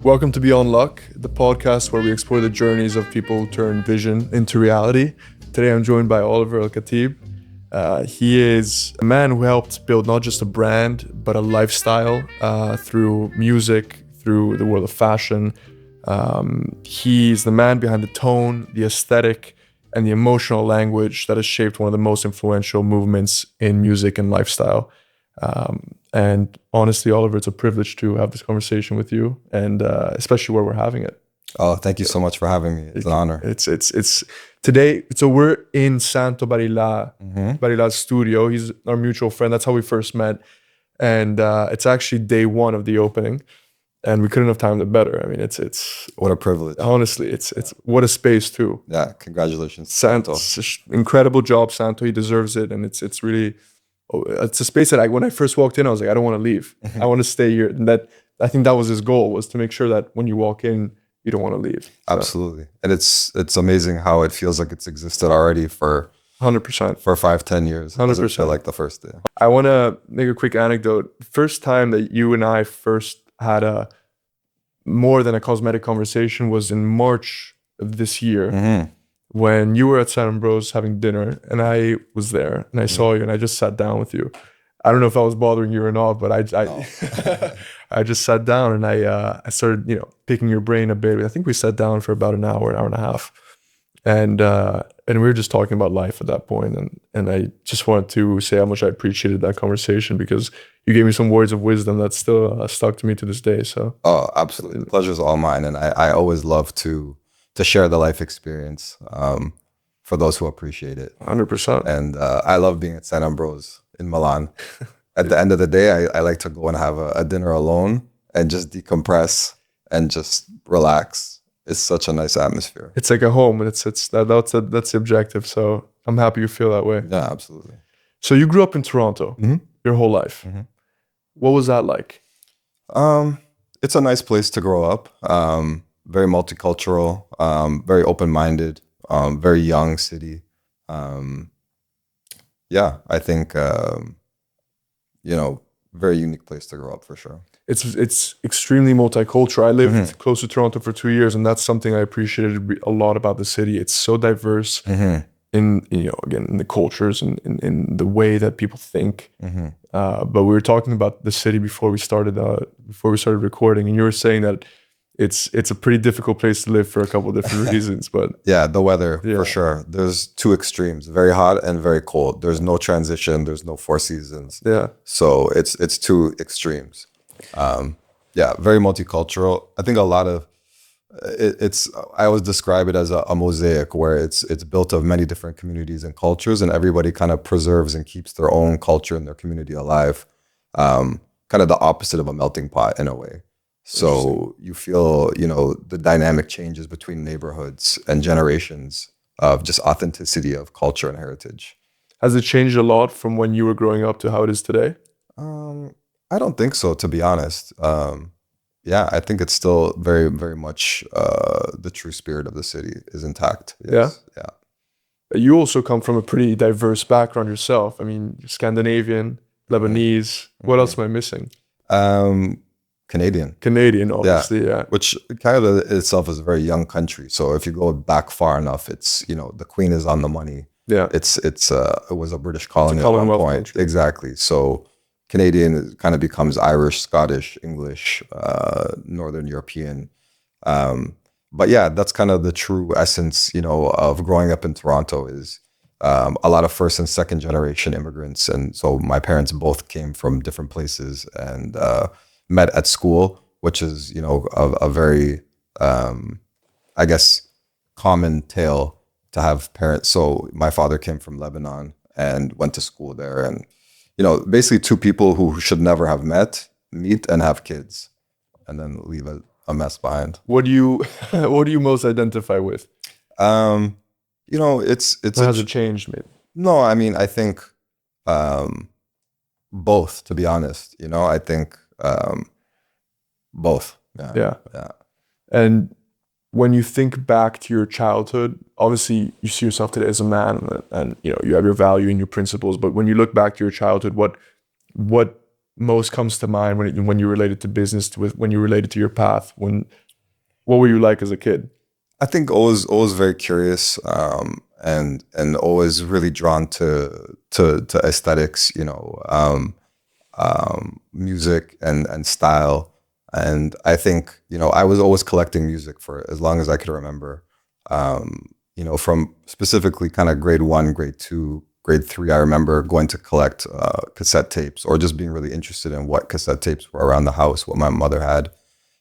Welcome to Beyond Luck, the podcast where we explore the journeys of people who turn vision into reality. Today I'm joined by Oliver El-Khatib. He is a man who helped build not just a brand, but a lifestyle through music, through the world of fashion. He's the man behind the tone, the aesthetic, and the emotional language that has shaped one of the most influential movements in music and lifestyle. And honestly, Oliver, it's a privilege to have this conversation with you, and especially where we're having it. Oh, thank you so much for having me. It's an honor. It's today. So we're in Santo Barilla, Barilla's studio. He's our mutual friend. That's how we first met, and it's actually day one of the opening, and we couldn't have timed it better. I mean, it's What a privilege. honestly, it's what a space too. Yeah, congratulations. Santo, incredible job, Santo. He deserves it, and it's really. It's a space that when I first walked in, I was like, I don't want to leave. I want to stay here. And I think that was his goal, was to make sure that when you walk in, you don't want to leave. So. Absolutely. And it's amazing how it feels like it's existed already for 100%. For 5-10 years. 100%. Doesn't feel like the first day. I want to make a quick anecdote. First time that you and I first had a more than a cosmetic conversation was in March of this year. When you were at San Ambrose having dinner, and I was there, and I saw you, and I just sat down with you. I don't know if I was bothering you or not, but I just sat down, and I started, picking your brain a bit. I think we sat down for about an hour and a half, and we were just talking about life at that point, and I just wanted to say how much I appreciated that conversation, because you gave me some words of wisdom that still stuck to me to this day. So, oh, absolutely, the pleasure's all mine, and I always love to share the life experience for those who appreciate it. 100%. And I love being at San Ambrose in Milan. At the end of the day, I like to go and have a dinner alone and just decompress and just relax. It's such a nice atmosphere. It's like a home, and that's the objective. So I'm happy you feel that way. Yeah, absolutely. So you grew up in Toronto your whole life. What was that like? It's a nice place to grow up. Very multicultural, very open-minded, very young city. Yeah, I think, very unique place to grow up for sure. It's extremely multicultural. I lived close to Toronto for 2 years, and that's something I appreciated a lot about the city. It's so diverse in the cultures and in the way that people think. But we were talking about the city before we started recording, and you were saying that it's a pretty difficult place to live for a couple of different reasons. But yeah, the weather for sure. There's two extremes: very hot and very cold. There's no transition. There's no four seasons. Yeah. So it's two extremes. Very multicultural. I think a lot of I always describe it as a mosaic, where it's built of many different communities and cultures, and everybody kind of preserves and keeps their own culture and their community alive. Kind of the opposite of a melting pot in a way. So you feel, the dynamic changes between neighborhoods and generations of just authenticity of culture and heritage. Has it changed a lot from when you were growing up to how it is today? I don't think so, to be honest. I think it's still very, very much the true spirit of the city is intact. Yes. Yeah. You also come from a pretty diverse background yourself. I mean, Scandinavian, Lebanese. What else am I missing? Canadian, obviously, yeah. Which Canada itself is a very young country. So if you go back far enough, it's, the Queen is on the money. Yeah. It was a British colony at one point. Country. Exactly. So Canadian kind of becomes Irish, Scottish, English, Northern European. But yeah, that's kind of the true essence, of growing up in Toronto is a lot of first and second generation immigrants. And so my parents both came from different places and met at school, which is, a very, common tale to have parents. So my father came from Lebanon and went to school there. And, basically two people who should never have meet and have kids and then leave a mess behind. What do you most identify with? It's has it changed, maybe? No, I mean, I think both, to be honest. I think both. Yeah. And when you think back to your childhood, obviously you see yourself today as a man, and you have your value and your principles. But when you look back to your childhood, what most comes to mind when you relate it to business, when you relate it to your path? What were you like as a kid? I think always very curious, and always really drawn to aesthetics, music and style. And I think, I was always collecting music for as long as I could remember. From specifically kind of grade 1, grade 2, grade 3, I remember going to collect cassette tapes, or just being really interested in what cassette tapes were around the house, what my mother had.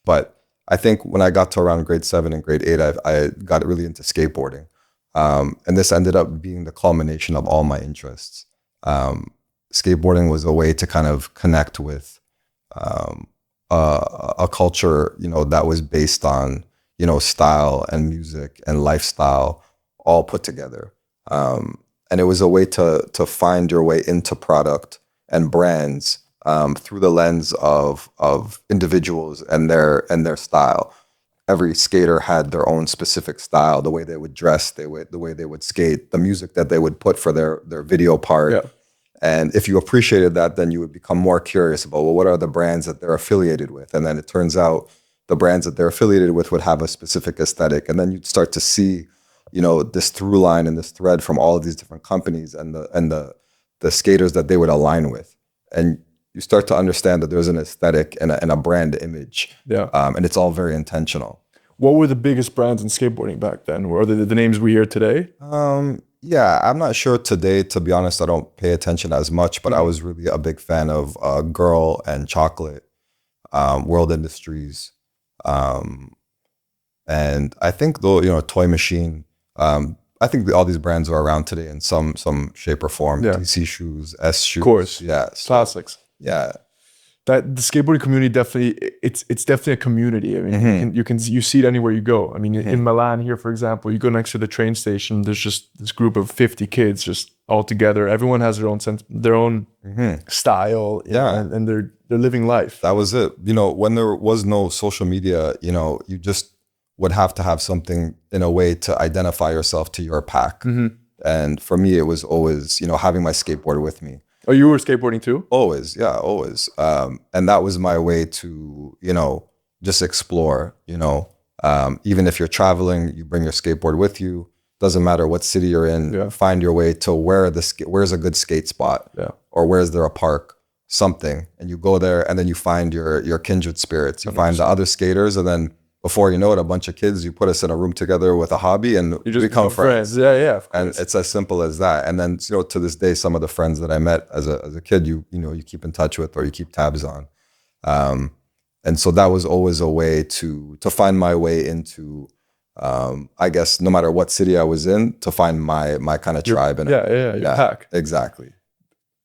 But I think when I got to around grade 7 and grade 8, I got really into skateboarding. And this ended up being the culmination of all my interests. Skateboarding was a way to kind of connect with a culture, that was based on, style and music and lifestyle all put together. And it was a way to find your way into product and brands through the lens of individuals and their style. Every skater had their own specific style, the way they would dress, the way they would skate, the music that they would put for their video part. Yeah. And if you appreciated that, then you would become more curious about, well, what are the brands that they're affiliated with? And then it turns out the brands that they're affiliated with would have a specific aesthetic. And then you'd start to see, this through line and this thread from all of these different companies and the skaters that they would align with. And you start to understand that there's an aesthetic and a brand image. Yeah. And it's all very intentional. What were the biggest brands in skateboarding back then? Were they the names we hear today? Yeah, I'm not sure today, to be honest. I don't pay attention as much, but I was really a big fan of Girl and Chocolate, World Industries. And I think though, Toy Machine, I think all these brands are around today in some shape or form. Yeah. DC shoes, S shoes. Of course. Yeah. Classics. Yeah. That the skateboarding community definitely, it's definitely a community. I mean, you see it anywhere you go. I mean, in Milan here, for example, you go next to the train station, there's just this group of 50 kids just all together. Everyone has their own sense, their own style. Yeah. And they're living life. That was it. When there was no social media, you just would have to have something in a way to identify yourself to your pack. And for me, it was always, having my skateboard with me. Oh, you were skateboarding too? Always, yeah, always. And that was my way to, just explore, even if you're traveling, you bring your skateboard with you. Doesn't matter what city you're in, find your way to where's a good skate spot, or where's there a park, something. And you go there and then you find your kindred spirits. You 100%. Find the other skaters, and then before you know it, a bunch of kids, you put us in a room together with a hobby and you just become friends. Yeah. And it's as simple as that. And then, to this day, some of the friends that I met as a kid, you keep in touch with, or you keep tabs on. And so that was always a way to find my way into, I guess, no matter what city I was in, to find my kind of tribe. Your pack. Exactly.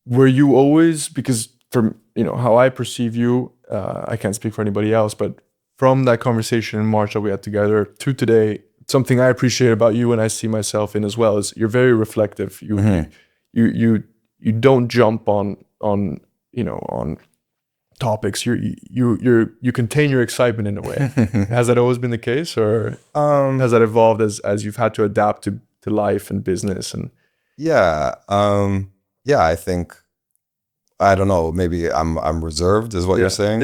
Were you always, because from, how I perceive you, I can't speak for anybody else, but from that conversation in March that we had together to today, something I appreciate about you and I see myself in as well is you're very reflective. You don't jump on topics. You contain your excitement in a way. Has that always been the case, or has that evolved as you've had to adapt to life and business? And I think, I don't know, maybe I'm reserved is what you're saying.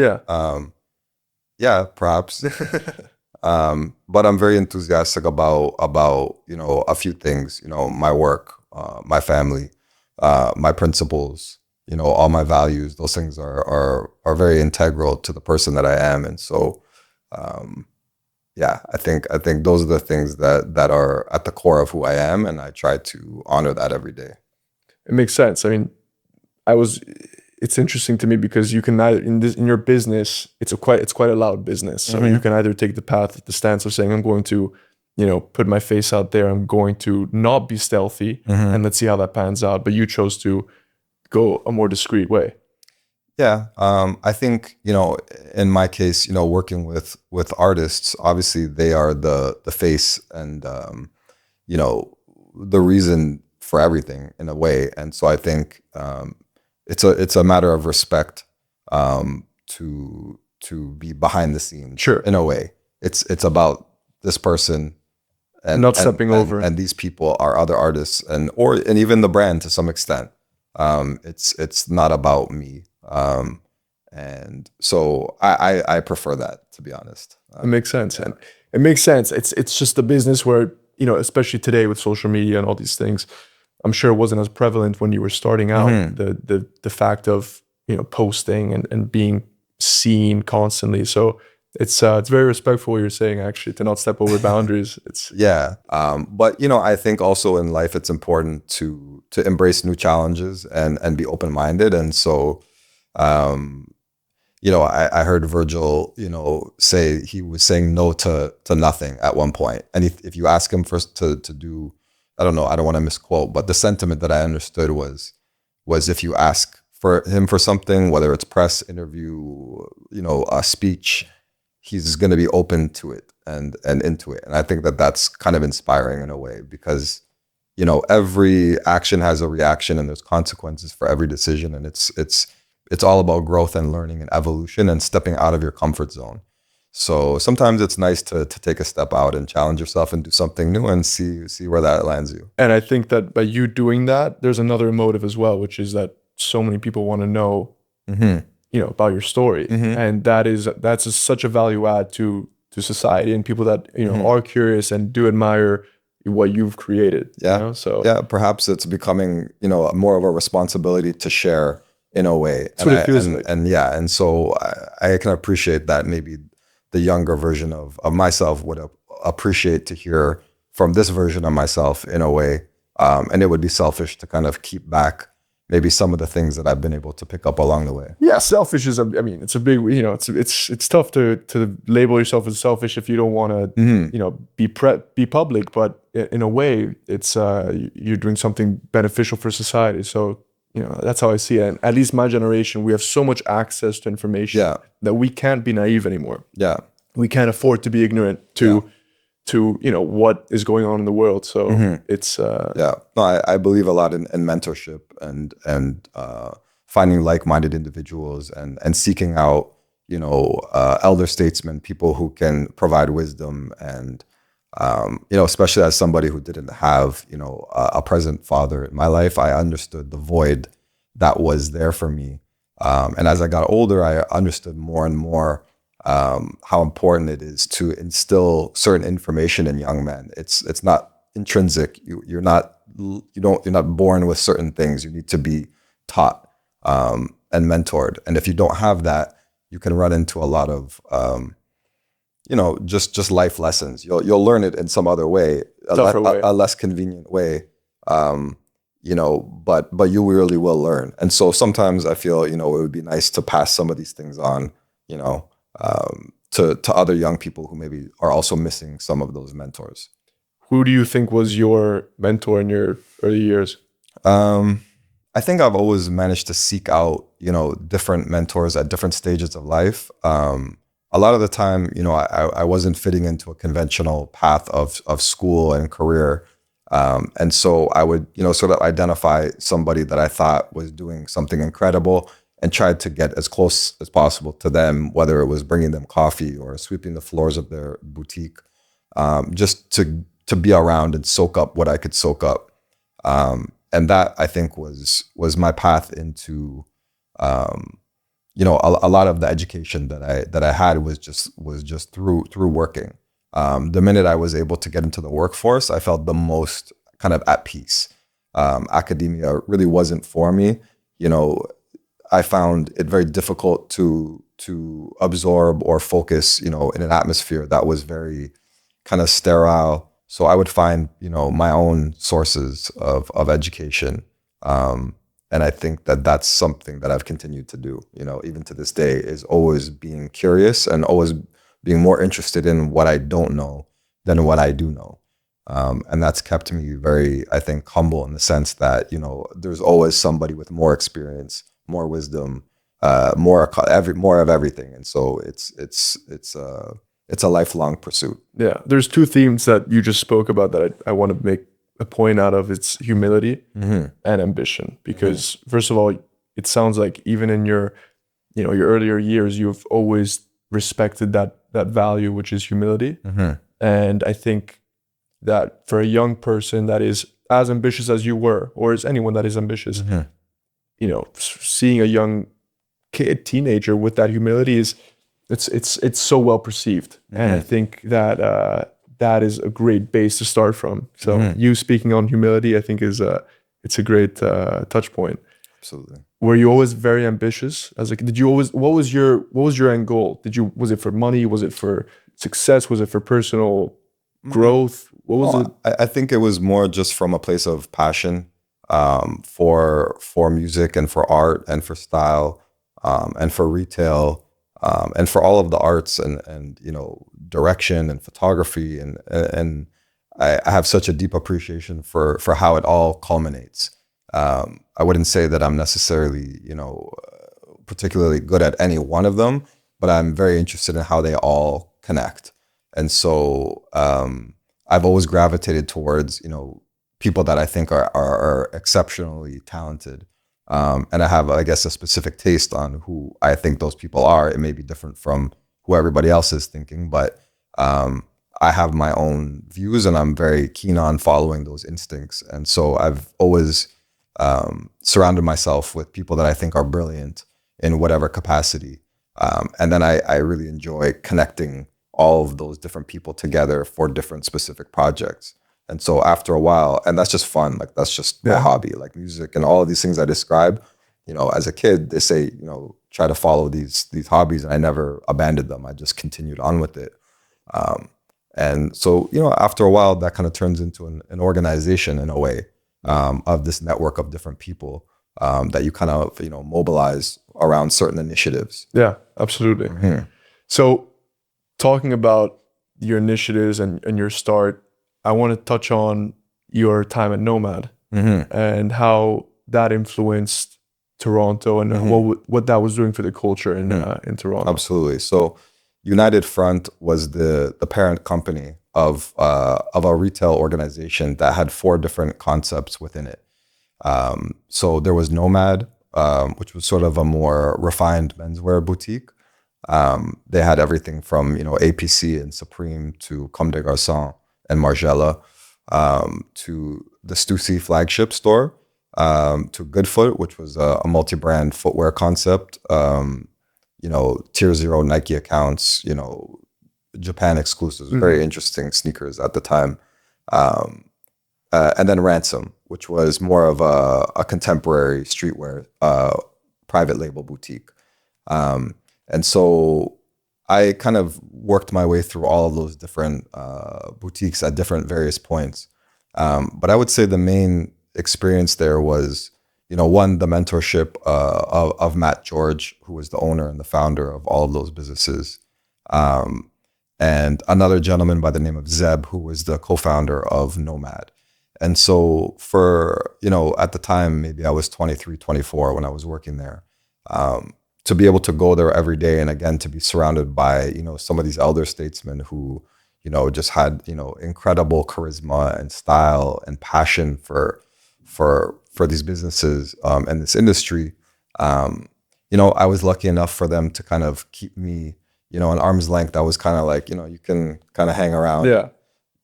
Yeah, perhaps. But I'm very enthusiastic about a few things, my work, my family, my principles, all my values. Those things are very integral to the person that I am. And so, I think those are the things that are at the core of who I am, and I try to honor that every day. It makes sense. I mean, it's interesting to me because you can either in your business, it's quite a loud business. I mean, you can either take the stance of saying, I'm going to, put my face out there. I'm going to not be stealthy, and let's see how that pans out. But you chose to go a more discreet way. Yeah, I think in my case, working with artists, obviously they are the face and the reason for everything in a way. And so I think it's a matter of respect to be behind the scenes. Sure. In a way, it's about this person and not stepping over, and these people are other artists and even the brand to some extent. It's not about me. And so I prefer that, to be honest. It makes sense. And it makes sense. It's just a business where, especially today with social media and all these things, I'm sure it wasn't as prevalent when you were starting out. The fact of, posting and being seen constantly. So it's very respectful what you're saying, actually, to not step over boundaries. It's but I think also in life it's important to embrace new challenges and be open-minded. And so I heard Virgil, say he was saying no to nothing at one point. And if you ask him first to do, I don't know, I don't want to misquote, but the sentiment that I understood was if you ask for him for something, whether it's press interview, a speech, he's going to be open to it and into it. And I think that that's kind of inspiring in a way, because, every action has a reaction and there's consequences for every decision. And it's all about growth and learning and evolution and stepping out of your comfort zone. So sometimes it's nice to take a step out and challenge yourself and do something new and see where that lands you. And I think that by you doing that, there's another motive as well, which is that so many people want to know, about your story. And that's such a value add to society and people that, are curious and do admire what you've created. So perhaps it's becoming, more of a responsibility to share in a way. That's what it feels like. And so I can appreciate that maybe the younger version of myself would appreciate to hear from this version of myself in a way. And it would be selfish to kind of keep back maybe some of the things that I've been able to pick up along the way. Yeah, selfish is it's a big, it's tough to label yourself as selfish if you don't want to, be public. But in a way, it's you're doing something beneficial for society. So, that's how I see it. And at least my generation, we have so much access to information that we can't be naive anymore. Yeah, we can't afford to be ignorant to what is going on in the world. So it's I believe a lot in mentorship and finding like-minded individuals and seeking out elder statesmen, people who can provide wisdom and especially as somebody who didn't have a present father in my life, I understood the void that was there for me, and as I got older, I understood more and more how important it is to instill certain information in young men. It's not intrinsic. You're not born with certain things. You need to be taught and mentored. And if you don't have that, you can run into a lot of just life lessons. You'll learn it in some other way, a less convenient way. But you really will learn. And so sometimes I feel it would be nice to pass some of these things on, to other young people who maybe are also missing some of those mentors. Who do you think was your mentor in your early years? I think I've always managed to seek out, different mentors at different stages of life. A lot of the time, I wasn't fitting into a conventional path of school and career. And so I would, sort of identify somebody that I thought was doing something incredible and tried to get as close as possible to them, whether it was bringing them coffee or sweeping the floors of their boutique, just to be around and soak up what I could soak up. And that, I think, was my path into, a lot of the education that I had was just through working. The minute I was able to get into the workforce, I felt the most kind of at peace. Academia really wasn't for me. I found it very difficult to absorb or focus, in an atmosphere that was very kind of sterile. So I would find, my own sources of education. And I think that that's something that I've continued to do, even to this day, is always being curious and always being more interested in what I don't know than what I do know. And that's kept me very, I think, humble in the sense that, there's always somebody with more experience, more wisdom, more of everything. And so it's a lifelong pursuit. Yeah. There's two themes that you just spoke about that I want to make a point out of. It's humility and ambition, because first of all, it sounds like even in your earlier years, you've always respected that value, which is humility. And I think that for a young person that is as ambitious as you were, or as anyone that is ambitious, seeing a young kid, teenager with that humility is it's so well perceived. And I think that that is a great base to start from. So you speaking on humility, I think it's a great touch point. Absolutely. Were you always very ambitious? As like, did you always? What was your end goal? Was it for money? Was it for success? Was it for personal growth? What was it? I think it was more just from a place of passion for music and for art and for style and for retail and for all of the arts and direction and photography and I have such a deep appreciation for how it all culminates. I wouldn't say that I'm necessarily particularly good at any one of them, but I'm very interested in how they all connect. And so I've always gravitated towards, people that I think are exceptionally talented. And I have, I guess, a specific taste on who I think those people are. It may be different from who everybody else is thinking, but I have my own views and I'm very keen on following those instincts. And so I've always surrounded myself with people that I think are brilliant in whatever capacity. And then I really enjoy connecting all of those different people together for different specific projects. And so after a while, and that's just fun, like that's just my hobby, like music and all of these things I describe, as a kid, they say, try to follow these hobbies, and I never abandoned them. I just continued on with it. And so, after a while, that kind of turns into an organization in a way of this network of different people that you kind of, mobilize around certain initiatives. Yeah, absolutely. So talking about your initiatives and your start, I want to touch on your time at Nomad and how that influenced Toronto and what that was doing for the culture in Toronto. Absolutely. So United Front was the parent company of a retail organization that had 4 different concepts within it. So there was Nomad, which was sort of a more refined menswear boutique. They had everything from APC and Supreme to Comme des Garçons and Margiela, to the Stussy flagship store, to Goodfoot, which was a multi-brand footwear concept. Tier 0 Nike accounts, Japan exclusives, very interesting sneakers at the time. And then Ransom, which was more of a contemporary streetwear private label boutique. And so I kind of worked my way through all of those different boutiques at different various points. But I would say the main experience there was, one, the mentorship of Matt George, who was the owner and the founder of all of those businesses. And another gentleman by the name of Zeb, who was the co-founder of Nomad. And so for, at the time, maybe I was 23, 24 when I was working there. To be able to go there every day and again, to be surrounded by, some of these elder statesmen who, just had, incredible charisma and style and passion for these businesses and this industry. I was lucky enough for them to kind of keep me, an arm's length. I was kind of like, you can kind of hang around. Yeah.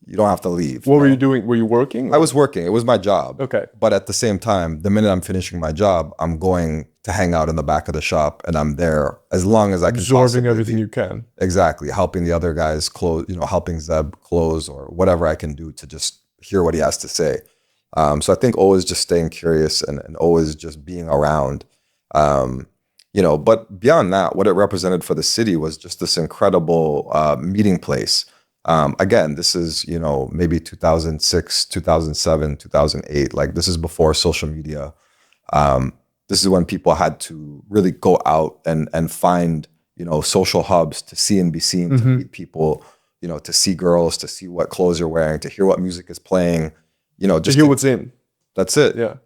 You don't have to leave. What were you doing? Were you working? Or? I was working. It was my job. Okay. But at the same time, the minute I'm finishing my job, I'm going to hang out in the back of the shop, and I'm there as long as I can. Absorbing everything you can. Exactly. Helping the other guys close, helping Zeb close or whatever I can do to just hear what he has to say. So I think always just staying curious and always just being around. But beyond that, what it represented for the city was just this incredible meeting place. Again, this is, maybe 2006, 2007, 2008. Like this is before social media. This is when people had to really go out and find, social hubs to see and be seen, to meet people, to see girls, to see what clothes you're wearing, to hear what music is playing, just to hear what's in. That's it. Yeah.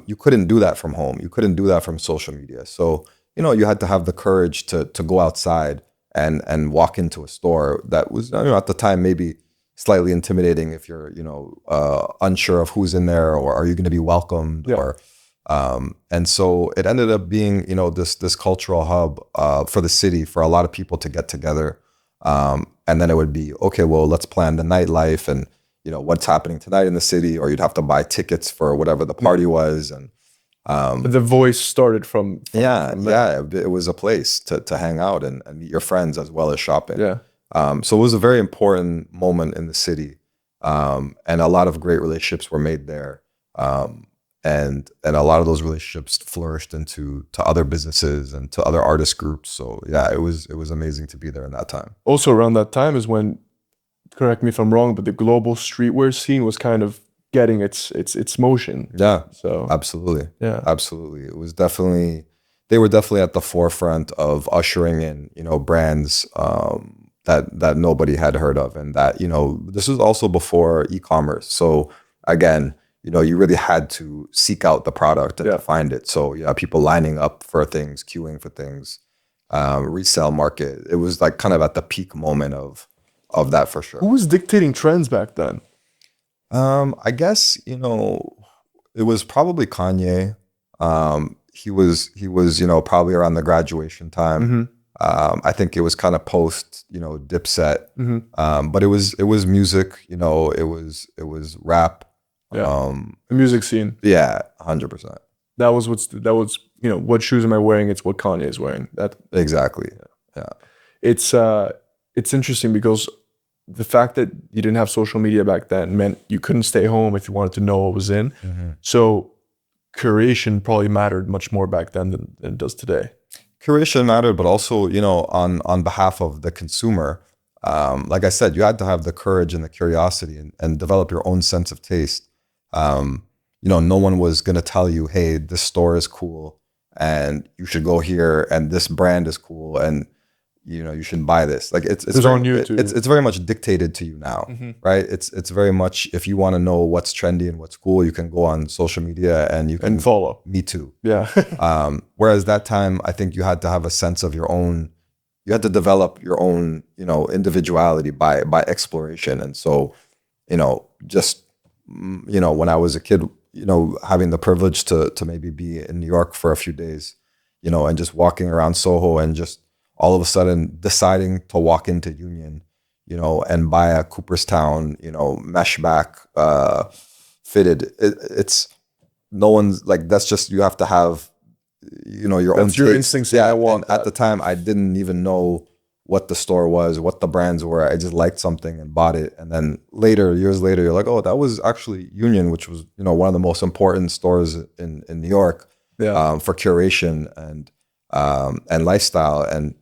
You couldn't do that from home. You couldn't do that from social media. So, you had to have the courage to go outside and walk into a store that was, at the time, maybe slightly intimidating if you're, unsure of who's in there or are you going to be welcomed or, and so it ended up being, this cultural hub for the city for a lot of people to get together. And then it would be, okay, well, let's plan the nightlife and, what's happening tonight in the city, or you'd have to buy tickets for whatever the party was. And But the voice started from it was a place to hang out and meet your friends as well as shopping. Yeah. So it was a very important moment in the city, and a lot of great relationships were made there, and a lot of those relationships flourished into other businesses and to other artist groups. So yeah, it was amazing to be there in that time. Also around that time is when, correct me if I'm wrong, but the global streetwear scene was kind of getting its motion. Yeah. So Absolutely. Yeah. Absolutely. It was definitely, they were definitely at the forefront of ushering in, brands that nobody had heard of. And that, this was also before e-commerce. So again, you really had to seek out the product and to find it. So yeah, people lining up for things, queuing for things, resale market. It was like kind of at the peak moment of that for sure. Who was dictating trends back then? I guess, it was probably Kanye. He was, probably around the graduation time. I think it was kind of post, Dipset. But it was music, it was rap. The music scene. Yeah, 100%. That was what shoes am I wearing? It's what Kanye is wearing. That exactly. Yeah. It's interesting because the fact that you didn't have social media back then meant you couldn't stay home if you wanted to know what was in. So curation probably mattered much more back then than it does today. Curation mattered, but also, on behalf of the consumer, like I said, you had to have the courage and the curiosity and develop your own sense of taste. No one was going to tell you, hey, this store is cool and you should go here, and this brand is cool and you shouldn't buy this. Like it's on YouTube. It's very much dictated to you now, right? It's very much, if you want to know what's trendy and what's cool, you can go on social media and you can follow. Me too. Yeah. Whereas that time, I think you had to have a sense of your own. You had to develop your own, individuality by exploration. And so, just when I was a kid, having the privilege to maybe be in New York for a few days, and just walking around Soho and just all of a sudden deciding to walk into Union, and buy a Cooperstown, mesh back, fitted. It's no one's like, that's just, you have to have, your own That's your instincts. Yeah, I want at the time, I didn't even know what the store was, what the brands were. I just liked something and bought it. And then years later, you're like, oh, that was actually Union, which was, one of the most important stores in New York, for curation and lifestyle. And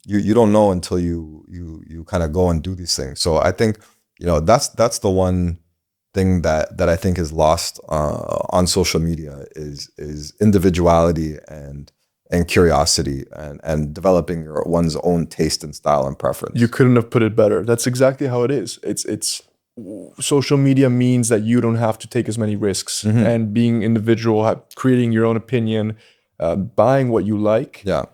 you don't know until you kind of go and do these things. So I think, that's the one thing that I think is lost on social media is individuality and curiosity and developing one's own taste and style and preference. You couldn't have put it better. That's exactly how it is. It's social media means that you don't have to take as many risks, and being individual, creating your own opinion, buying what you like. Yeah,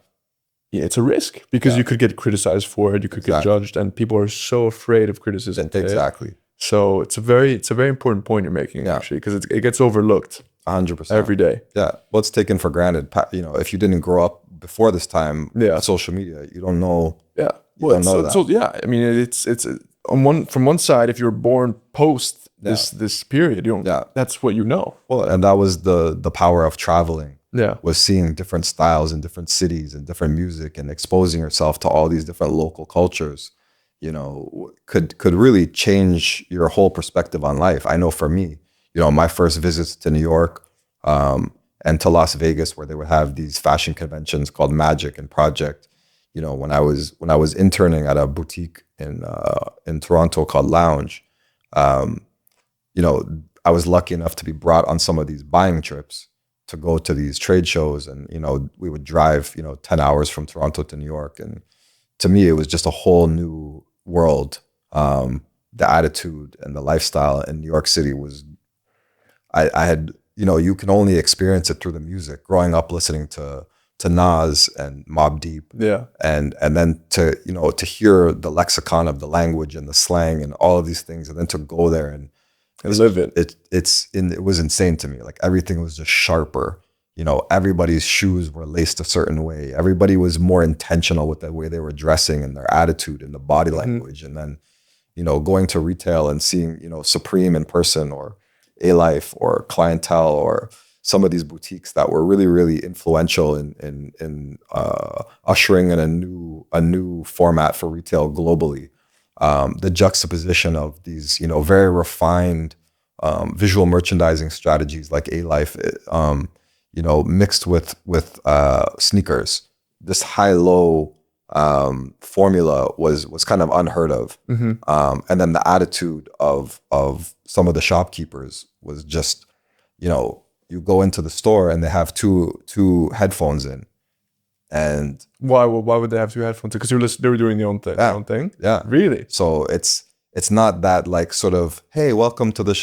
it's a risk because you could get criticized for it. You could get judged, and people are so afraid of criticism. Exactly. So it's a very important point you're making, actually, because it gets overlooked 100% every day. Yeah, well, it's taken for granted. If you didn't grow up before this time, social media, you don't know. Yeah, that. I mean, it's from one side, if you're born post this period, you don't. That's what you know. Well, and that was the power of traveling. Yeah, was seeing different styles in different cities and different music and exposing yourself to all these different local cultures. Could really change your whole perspective on life. I know for me, my first visits to New York and to Las Vegas, where they would have these fashion conventions called Magic and Project. When I was interning at a boutique in Toronto called Lounge, I was lucky enough to be brought on some of these buying trips to go to these trade shows, and we would drive 10 hours from Toronto to New York, and to me it was just a whole new world. The attitude and the lifestyle in New York City was, I had, you can only experience it through the music. Growing up listening to Nas and Mobb Deep, and then to hear the lexicon of the language and the slang and all of these things, and then to go there and live it. It was insane to me. Like everything was just sharper. Everybody's shoes were laced a certain way. Everybody was more intentional with the way they were dressing and their attitude and the body language. And then, going to retail and seeing, Supreme in person or A-Life or Clientele or, some of these boutiques that were really, really influential in ushering in a new format for retail globally. The juxtaposition of these, very refined visual merchandising strategies like A-Life, mixed with sneakers. This high-low formula was kind of unheard of. And then the attitude of some of the shopkeepers was just, you go into the store and they have two headphones in. And why would they have two headphones? Because they were doing their own thing. Yeah, their own thing. Yeah. Really? So it's not that like sort of, hey, welcome to the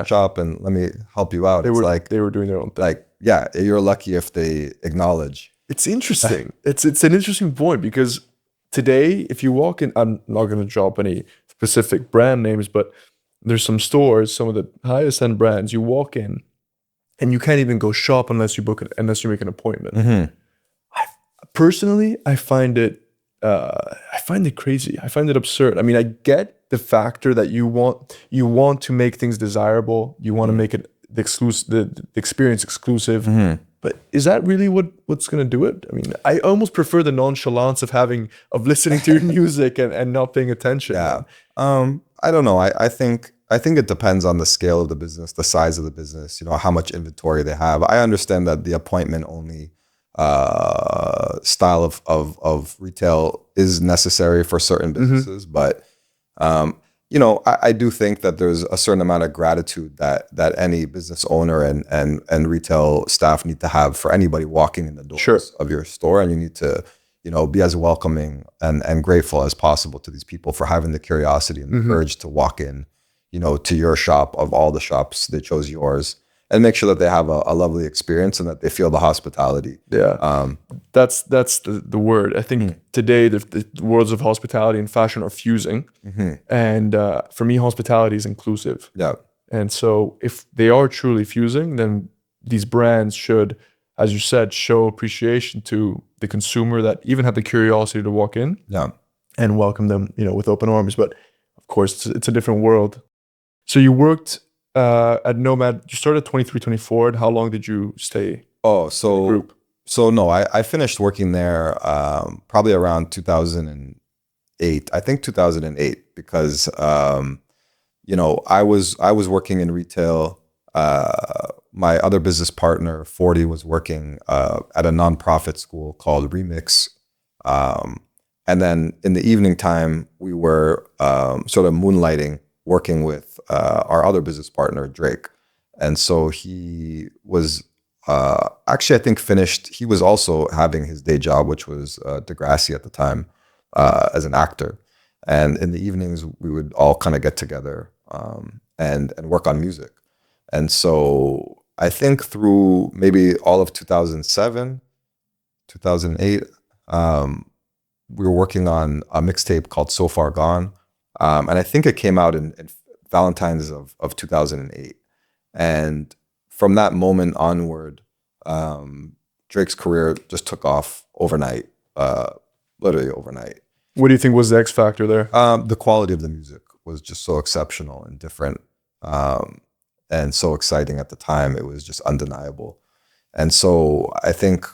shop and let me help you out. They were doing their own thing. Like, yeah, you're lucky if they acknowledge. It's interesting. It's an interesting point, because today, if you walk in, I'm not going to drop any specific brand names, but there's some stores, some of the highest end brands, you walk in and you can't even go shop unless you make an appointment. Personally, I find it crazy. I find it absurd. I mean, I get the factor that you want to make things desirable. You want to make it the experience exclusive. But is that really what's going to do it? I mean, I almost prefer the nonchalance of listening to your music and not paying attention. Yeah. I don't know. I think it depends on the scale of the business, the size of the business, how much inventory they have. I understand that the appointment only style of retail is necessary for certain businesses, but I do think that there's a certain amount of gratitude that any business owner and retail staff need to have for anybody walking in the doors of your store, and you need to be as welcoming and grateful as possible to these people for having the curiosity and the courage to walk in to your shop. Of all the shops, they chose yours. And make sure that they have a lovely experience and that they feel the hospitality. Yeah, that's the word. I think today the worlds of hospitality and fashion are fusing, and for me, hospitality is inclusive. Yeah, and so if they are truly fusing, then these brands should, as you said, show appreciation to the consumer that even had the curiosity to walk in. Yeah, and welcome them, with open arms. But of course, it's a different world. So you worked at Nomad, you started 23, 24. And how long did you stay? Oh, so no, I finished working there probably around 2008. I think 2008, because I was working in retail. My other business partner, 40, was working at a nonprofit school called Remix. And then in the evening time, we were sort of moonlighting, working with our other business partner, Drake. And so he was actually, I think, finished. He was also having his day job, which was Degrassi at the time, as an actor. And in the evenings, we would all kind of get together and work on music. And so I think through maybe all of 2007, 2008, we were working on a mixtape called So Far Gone. And I think it came out in Valentine's of 2008. And from that moment onward, Drake's career just took off overnight, literally overnight. What do you think was the X factor there? The quality of the music was just so exceptional and different, and so exciting at the time. It was just undeniable. And so I think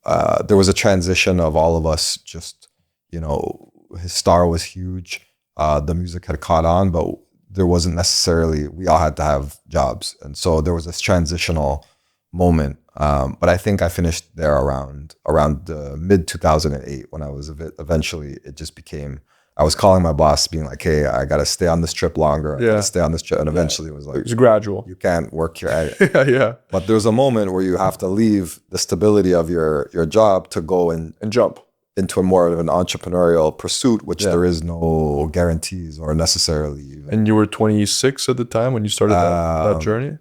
there was a transition of all of us just, his star was huge. The music had caught on, but there wasn't necessarily, we all had to have jobs. And so there was this transitional moment. But I think I finished there around the mid 2008 when I was eventually, it just became, I was calling my boss being like, hey, I got to stay on this trip longer. I got to stay on this trip. And eventually it was like, it's gradual. You can't work here. Yeah. But there's a moment where you have to leave the stability of your job to go and jump into a more of an entrepreneurial pursuit, which there is no guarantees or necessarily even. And you were 26 at the time when you started that journey?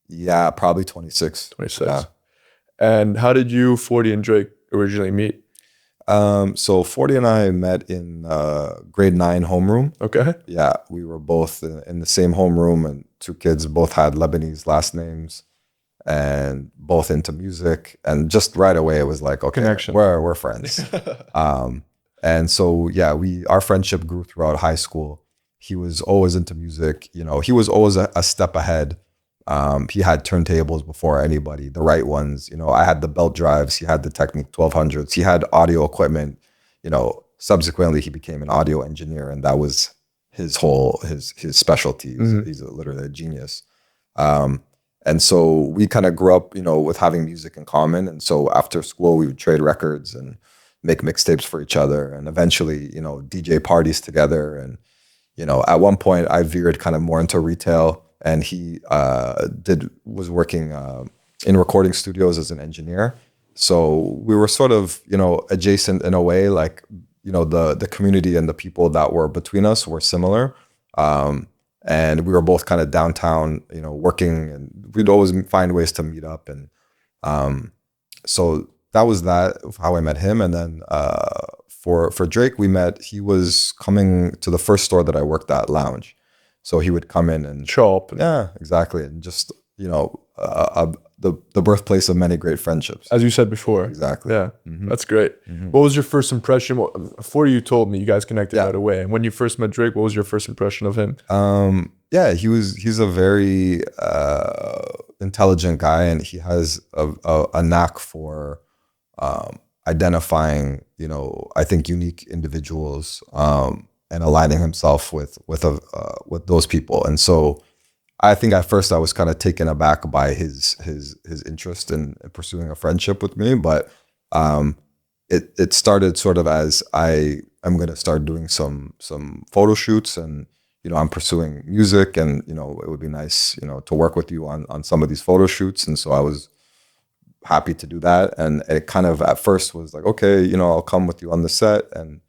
Yeah, probably 26. 26. Yeah. And how did you, 40, and Drake originally meet? So 40 and I met in grade 9 homeroom. Okay. Yeah, we were both in the same homeroom, and two kids both had Lebanese last names and both into music. And just right away it was like, okay, connection. We're friends. And so yeah, our friendship grew throughout high school. He was always into music. He was always a step ahead. He had turntables before anybody, the right ones. You know, I had the belt drives. He had the Technic 1200s. He had audio equipment. You know, subsequently he became an audio engineer, and that was his whole his specialty. He's literally a genius. And so we kind of grew up, you know, with having music in common. And so after school, we would trade records and make mixtapes for each other, and eventually, you know, DJ parties together. And you know, at one point, I veered kind of more into retail, and he was working in recording studios as an engineer. So we were sort of, you know, adjacent in a way, like, you know, the community and the people that were between us were similar. And we were both kind of downtown, you know, working, and we'd always find ways to meet up. And so that was how I met him. And then for Drake, we met, he was coming to the first store that I worked at, Lounge. So he would come in and shop. Yeah, exactly. And just, you know, the birthplace of many great friendships. As you said before. Exactly. Yeah, that's great. What was your first impression? Before you told me, you guys connected right away. And when you first met Drake, what was your first impression of him? Yeah, he's a very intelligent guy, and he has a knack for identifying, you know, I think unique individuals, and aligning himself with those people. And so I think at first I was kind of taken aback by his interest in pursuing a friendship with me, but it started sort of as I'm going to start doing some photo shoots, and you know, I'm pursuing music, and you know, it would be nice, you know, to work with you on some of these photo shoots. And so I was happy to do that, and it kind of at first was like, okay, you know, I'll come with you on the set. And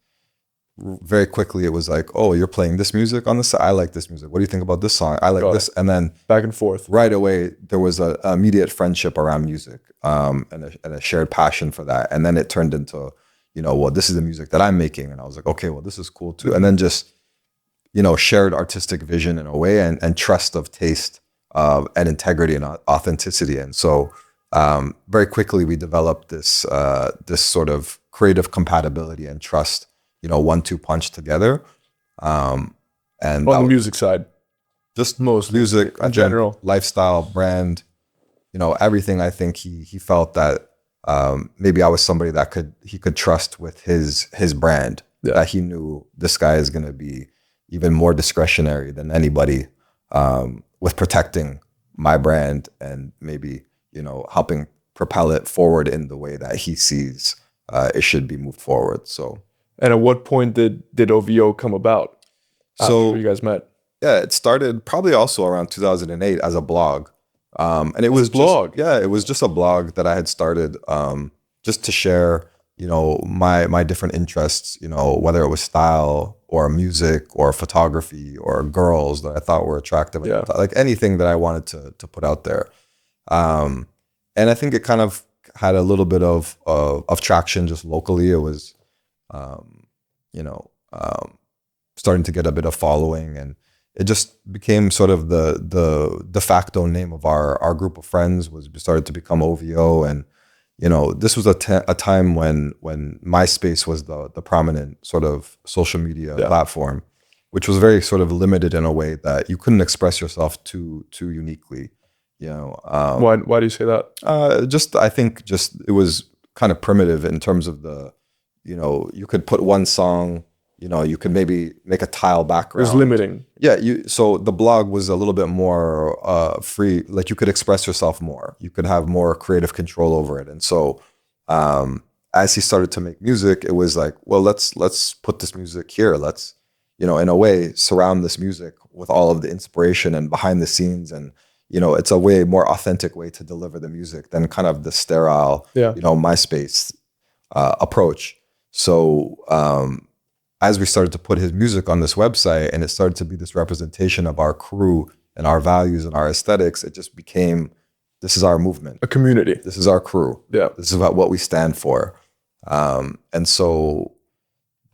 very quickly it was like, oh, you're playing this music on the set, I like this music, what do you think about this song, I like this. And then back and forth right away there was an immediate friendship around music, and a shared passion for that. And then it turned into, you know, well, this is the music that I'm making, and I was like, okay, well, this is cool too. And then just, you know, shared artistic vision in a way, and trust of taste, and integrity and authenticity. And so very quickly we developed this sort of creative compatibility and trust, you know, 1-2 punch together. And on the music side, just most music in general, lifestyle, brand, you know, everything. I think he felt that maybe I was somebody that he could trust with his brand, that he knew this guy is going to be even more discretionary than anybody, with protecting my brand, and maybe, you know, helping propel it forward in the way that he sees it should be moved forward. So. And at what point did OVO come about? After you guys met? Yeah, it started probably also around 2008 as a blog. And it was blog. It was just a blog that I had started just to share, you know, my different interests, you know, whether it was style or music or photography or girls that I thought were attractive, like anything that I wanted to put out there. And I think it kind of had a little bit of traction just locally. It was, you know, starting to get a bit of following, and it just became sort of the de facto name of our group of friends. Started to become OVO. And you know, this was a time when MySpace was the prominent sort of social media platform, which was very sort of limited in a way that you couldn't express yourself too uniquely. You know, why do you say that? I think it was kind of primitive in terms of you know, you could put one song, you know, you could maybe make a tile background. It was limiting. Yeah, so the blog was a little bit more free, like you could express yourself more. You could have more creative control over it. And so as he started to make music, it was like, well, let's put this music here. Let's, you know, in a way, surround this music with all of the inspiration and behind the scenes. And, you know, it's a way more authentic way to deliver the music than kind of the sterile, you know, MySpace approach. So as we started to put his music on this website, and it started to be this representation of our crew and our values and our aesthetics, it just became, this is our movement. A community. This is our crew. Yeah. This is about what we stand for. And so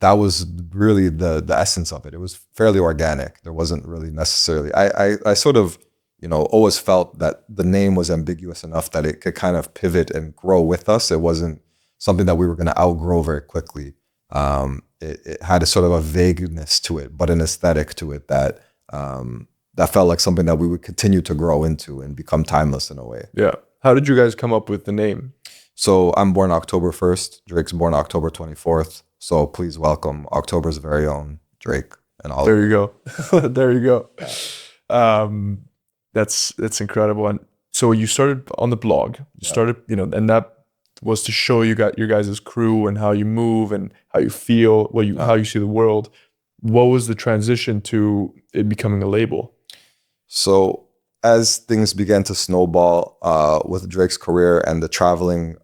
that was really the essence of it. It was fairly organic. There wasn't really necessarily, I sort of, you know, always felt that the name was ambiguous enough that it could kind of pivot and grow with us. It wasn't something that we were going to outgrow very quickly. It had a sort of a vagueness to it, but an aesthetic to it that that felt like something that we would continue to grow into and become timeless in a way. Yeah. How did you guys come up with the name? So I'm born October 1st. Drake's born October 24th. So please welcome October's very own Drake and Oliver. There you go. There you go. That's incredible. And so you started on the blog. You started, you know, and that was to show you got your guys' crew and how you move and how you feel, how you see the world. What was the transition to it becoming a label? So as things began to snowball with Drake's career and the traveling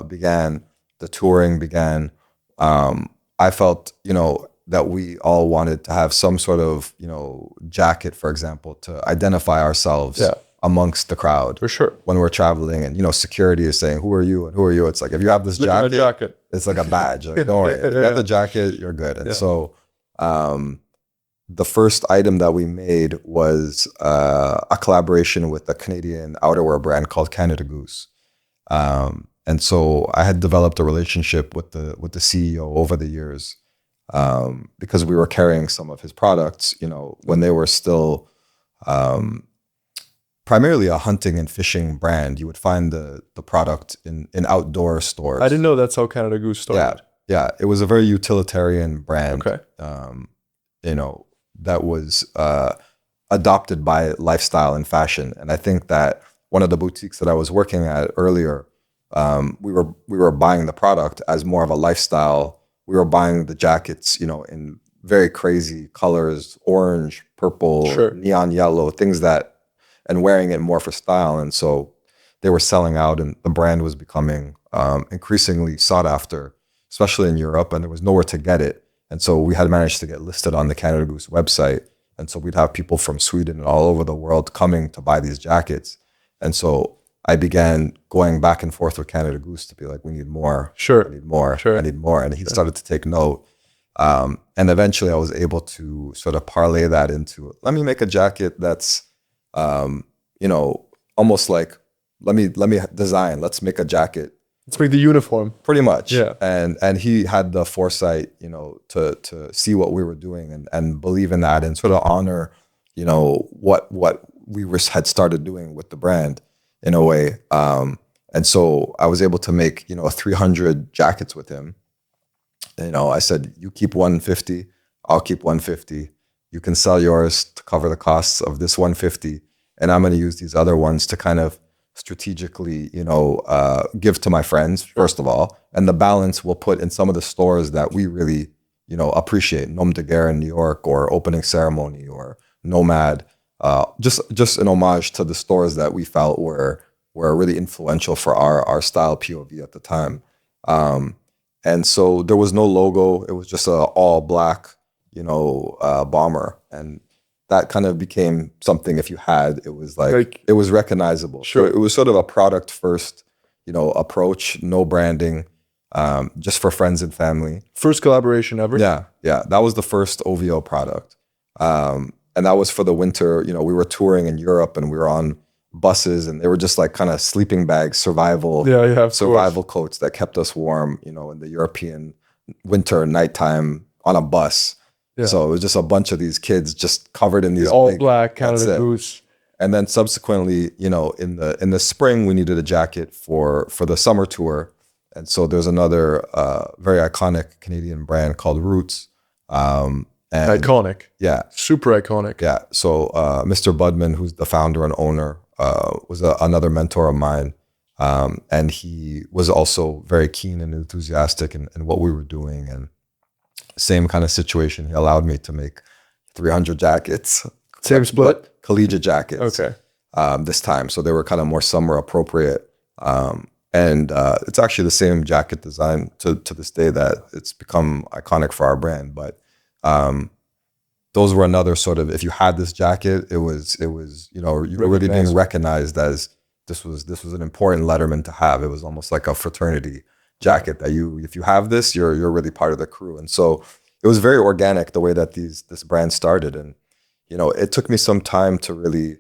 began, the touring began, I felt, you know, that we all wanted to have some sort of, you know, jacket, for example, to identify ourselves amongst the crowd. For sure. When we're traveling and, you know, security is saying, who are you and who are you? It's like, if you have this jacket, it's like a badge. Like, don't worry. If you have the jacket, you're good. And so the first item that we made was a collaboration with a Canadian outerwear brand called Canada Goose. And so I had developed a relationship with the CEO over the years because we were carrying some of his products, you know, when they were still primarily a hunting and fishing brand. You would find the product in outdoor stores. I didn't know that's how Canada Goose started. Yeah. It was a very utilitarian brand, okay. You know, that was adopted by lifestyle and fashion. And I think that one of the boutiques that I was working at earlier, we were buying the product as more of a lifestyle. We were buying the jackets, you know, in very crazy colors, orange, purple, neon yellow, things that, and wearing it more for style. And so they were selling out and the brand was becoming increasingly sought after, especially in Europe, and there was nowhere to get it. And so we had managed to get listed on the Canada Goose website. And so we'd have people from Sweden and all over the world coming to buy these jackets. And so I began going back and forth with Canada Goose to be like, we need more. Sure. I need more. Sure. I need more. And he started to take note. And eventually I was able to sort of parlay that into, let me make a jacket that's, you know, almost like, let me design, let's make a jacket. Let's make the uniform. Pretty much. Yeah. And he had the foresight, you know, to see what we were doing and believe in that and sort of honor, you know, what we had started doing with the brand in a way. And so I was able to make, you know, 300 jackets with him. You know, I said, you keep 150, I'll keep 150. You can sell yours to cover the costs of this 150. And I'm going to use these other ones to kind of strategically, you know, give to my friends, first of all. And the balance we'll put in some of the stores that we really, you know, appreciate. Nom de Guerre in New York, or Opening Ceremony, or Nomad. Just an homage to the stores that we felt were really influential for our style POV at the time. And so there was no logo. It was just a all black, you know, bomber. And that kind of became something, if you had, it was like it was recognizable. Sure. So it was sort of a product first, you know, approach, no branding, just for friends and family. First collaboration ever? Yeah. That was the first OVO product. And that was for the winter. You know, we were touring in Europe and we were on buses and they were just like kind of sleeping bags, survival coats that kept us warm, you know, in the European winter nighttime on a bus. Yeah. So it was just a bunch of these kids just covered in these all black Canada Goose. And then subsequently, you know, in the spring, we needed a jacket for the summer tour. And so there's another very iconic Canadian brand called Roots. And iconic. Yeah. Super iconic. Yeah. So Mr. Budman, who's the founder and owner, was another mentor of mine. And he was also very keen and enthusiastic in what we were doing. And same kind of situation. He allowed me to make 300 jackets. Same split? Collegiate jackets. Okay. This time. So they were kind of more summer appropriate. And it's actually the same jacket design to this day that it's become iconic for our brand. But those were another sort of, if you had this jacket, it was you know, you were really being recognized as this was an important letterman to have. It was almost like a fraternity jacket that if you have this, you're really part of the crew. And so it was very organic the way that this brand started. And, you know, it took me some time to really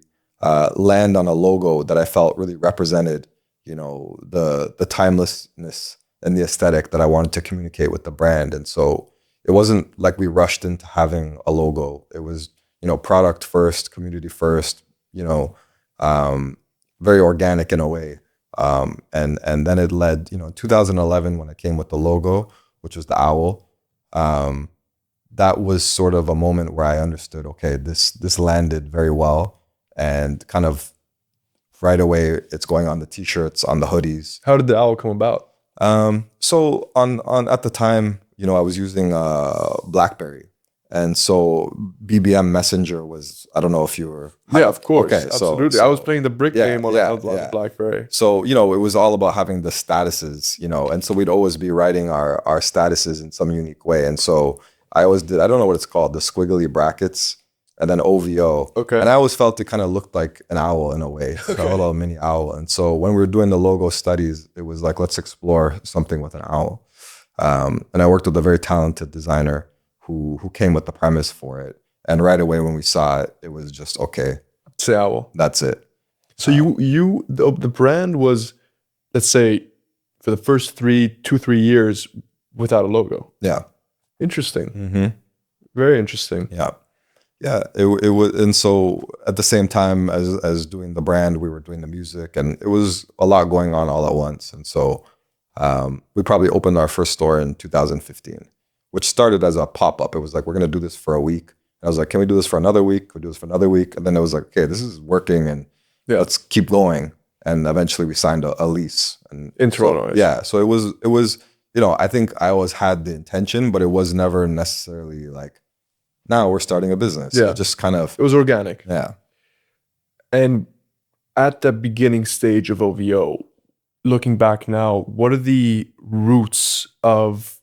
land on a logo that I felt really represented, you know, the timelessness and the aesthetic that I wanted to communicate with the brand. And so it wasn't like we rushed into having a logo. It was product first, community first, very organic in a way. And then it led, in 2011 when I came with the logo, which was the owl. That was sort of a moment where I understood, okay, this landed very well, and kind of right away it's going on the t-shirts, on the hoodies. How did the owl come about? So on at the time, I was using BlackBerry. And so BBM Messenger was, I don't know if you were. Yeah, of course. Okay, absolutely. So I was playing the brick game on BlackBerry. So, it was all about having the statuses, and so we'd always be writing our statuses in some unique way. And so I always did, I don't know what it's called, the squiggly brackets, and then OVO. Okay. And I always felt it kind of looked like an owl in a way, okay. A little mini owl. And so when we were doing the logo studies, it was like, let's explore something with an owl. And I worked with a very talented designer who came with the premise for it. And right away when we saw it, it was just, okay. It's the owl. That's it. So the brand was, let's say, for the first 2-3 years without a logo. Yeah. Interesting. Mm-hmm. Very interesting. Yeah. Yeah. It was, and so at the same time as doing the brand, we were doing the music, and it was a lot going on all at once. And so we probably opened our first store in 2015. Which started as a pop-up. It was like, we're going to do this for a week. And I was like, can we do this for another week? Can we do this for another week? And then it was like, okay, this is working, and let's keep going. And eventually we signed a lease. And in Toronto. So, so it was, I think I always had the intention, but it was never necessarily like, now we're starting a business. Yeah. It just kind of. It was organic. Yeah. And at the beginning stage of OVO, looking back now, what are the roots of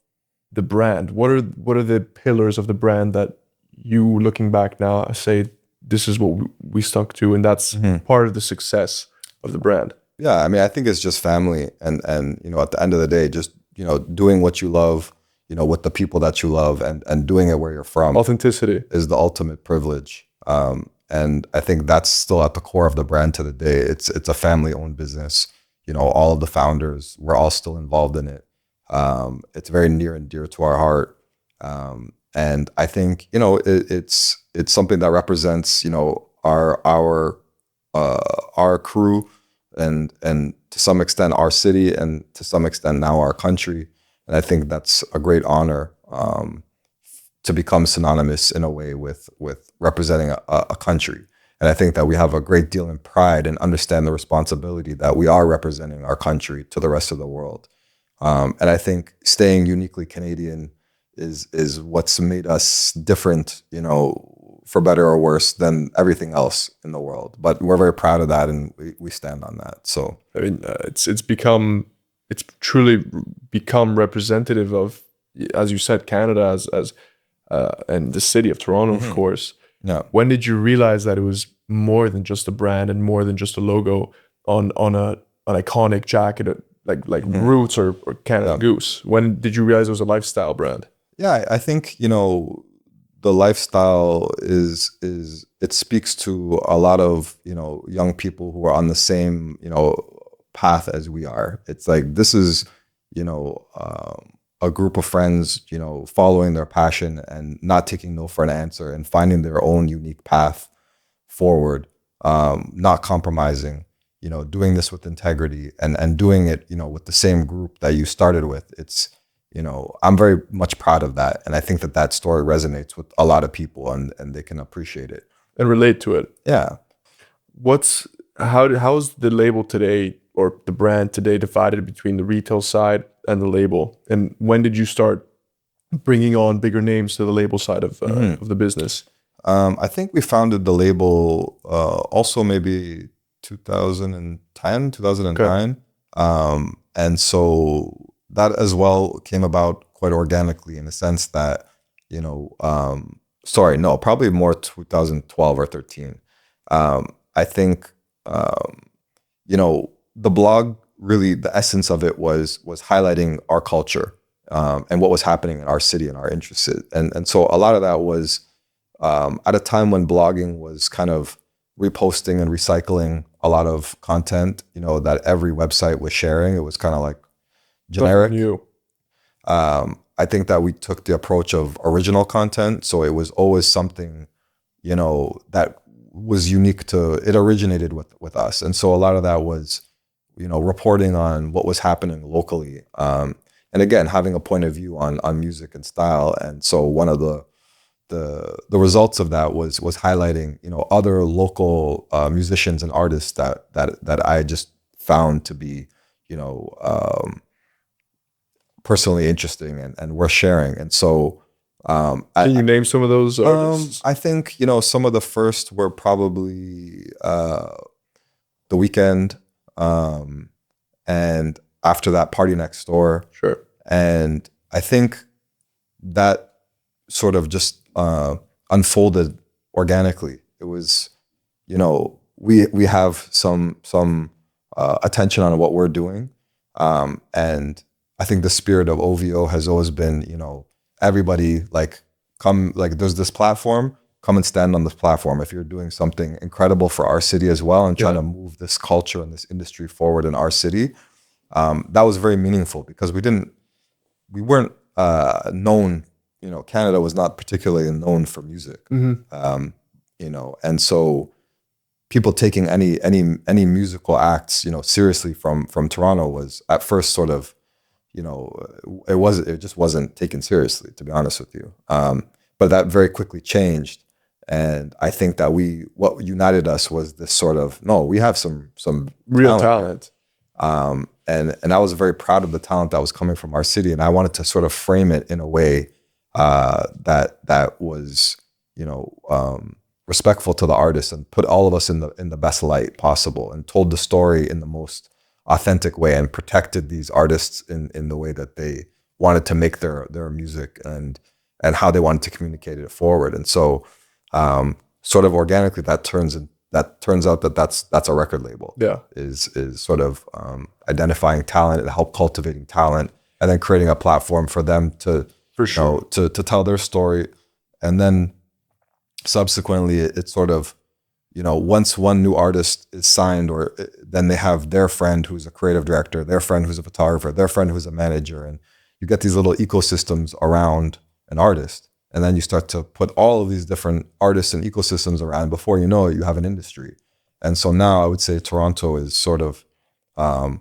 the brand? What are the pillars of the brand that you, looking back now, say this is what we stuck to, and that's part of the success of the brand? Yeah, I mean, I think it's just family, and at the end of the day, just doing what you love, with the people that you love, and doing it where you're from. Authenticity is the ultimate privilege, and I think that's still at the core of the brand to the day. It's a family-owned business. All of the founders, we're all still involved in it. It's very near and dear to our heart, and I think it's something that represents our crew, and to some extent our city, and to some extent now our country. And I think that's a great honor to become synonymous in a way with representing a country. And I think that we have a great deal in pride and understand the responsibility that we are representing our country to the rest of the world. And I think staying uniquely Canadian is what's made us different, for better or worse, than everything else in the world. But we're very proud of that, and we stand on that. So I mean, it's truly become representative of, as you said, Canada as and the city of Toronto, of course. Yeah. When did you realize that it was more than just a brand and more than just a logo on an iconic jacket? Like Roots or Canada Goose. When did you realize it was a lifestyle brand? Yeah, I think the lifestyle is it speaks to a lot of young people who are on the same path as we are. It's like, this is a group of friends following their passion and not taking no for an answer, and finding their own unique path forward, not compromising. Doing this with integrity, and doing it, with the same group that you started with. It's, I'm very much proud of that. And I think that story resonates with a lot of people, and they can appreciate it. And relate to it. Yeah. How's the label today, or the brand today, divided between the retail side and the label? And when did you start bringing on bigger names to the label side of the business? I think we founded the label also maybe 2010, 2009. Okay. And so that as well came about quite organically, in the sense that, probably more 2012 or 13. I think, the blog, really, the essence of it was highlighting our culture, and what was happening in our city and our interests. And so a lot of that was at a time when blogging was kind of reposting and recycling a lot of content, that every website was sharing. It was kind of like generic. I think that we took the approach of original content. So it was always something, that was unique to, it originated with us. And so a lot of that was, reporting on what was happening locally. And again, having a point of view on music and style. And so one of the results of that was highlighting, other local musicians and artists that I just found to be, personally interesting and worth sharing. And so, can you name some of those artists? I think, some of the first were probably The Weeknd, and after that, Party Next Door. Sure. And I think that sort of just unfolded organically. It was, we have some attention on what we're doing, and I think the spirit of OVO has always been, everybody come, there's this platform, come and stand on this platform. If you're doing something incredible for our city as well and trying to move this culture and this industry forward in our city, that was very meaningful because we weren't known, Canada was not particularly known for music, and so people taking any musical acts, seriously from Toronto was at first sort of, it just wasn't taken seriously, to be honest with you. But that very quickly changed. And I think that what united us was this sort of, no, we have some real talent. And I was very proud of the talent that was coming from our city. And I wanted to sort of frame it in a way that was, respectful to the artist and put all of us in the best light possible and told the story in the most authentic way and protected these artists in the way that they wanted to make their music and how they wanted to communicate it forward. And so sort of organically that turns out that that's a record label. Yeah. Is sort of identifying talent and help cultivating talent and then creating a platform for them to to tell their story. And then subsequently it's sort of, once one new artist is signed, or then they have their friend who's a creative director, their friend who's a photographer, their friend who's a manager, and you get these little ecosystems around an artist. And then you start to put all of these different artists and ecosystems around. Before you know it, you have an industry. And so now I would say Toronto is sort of a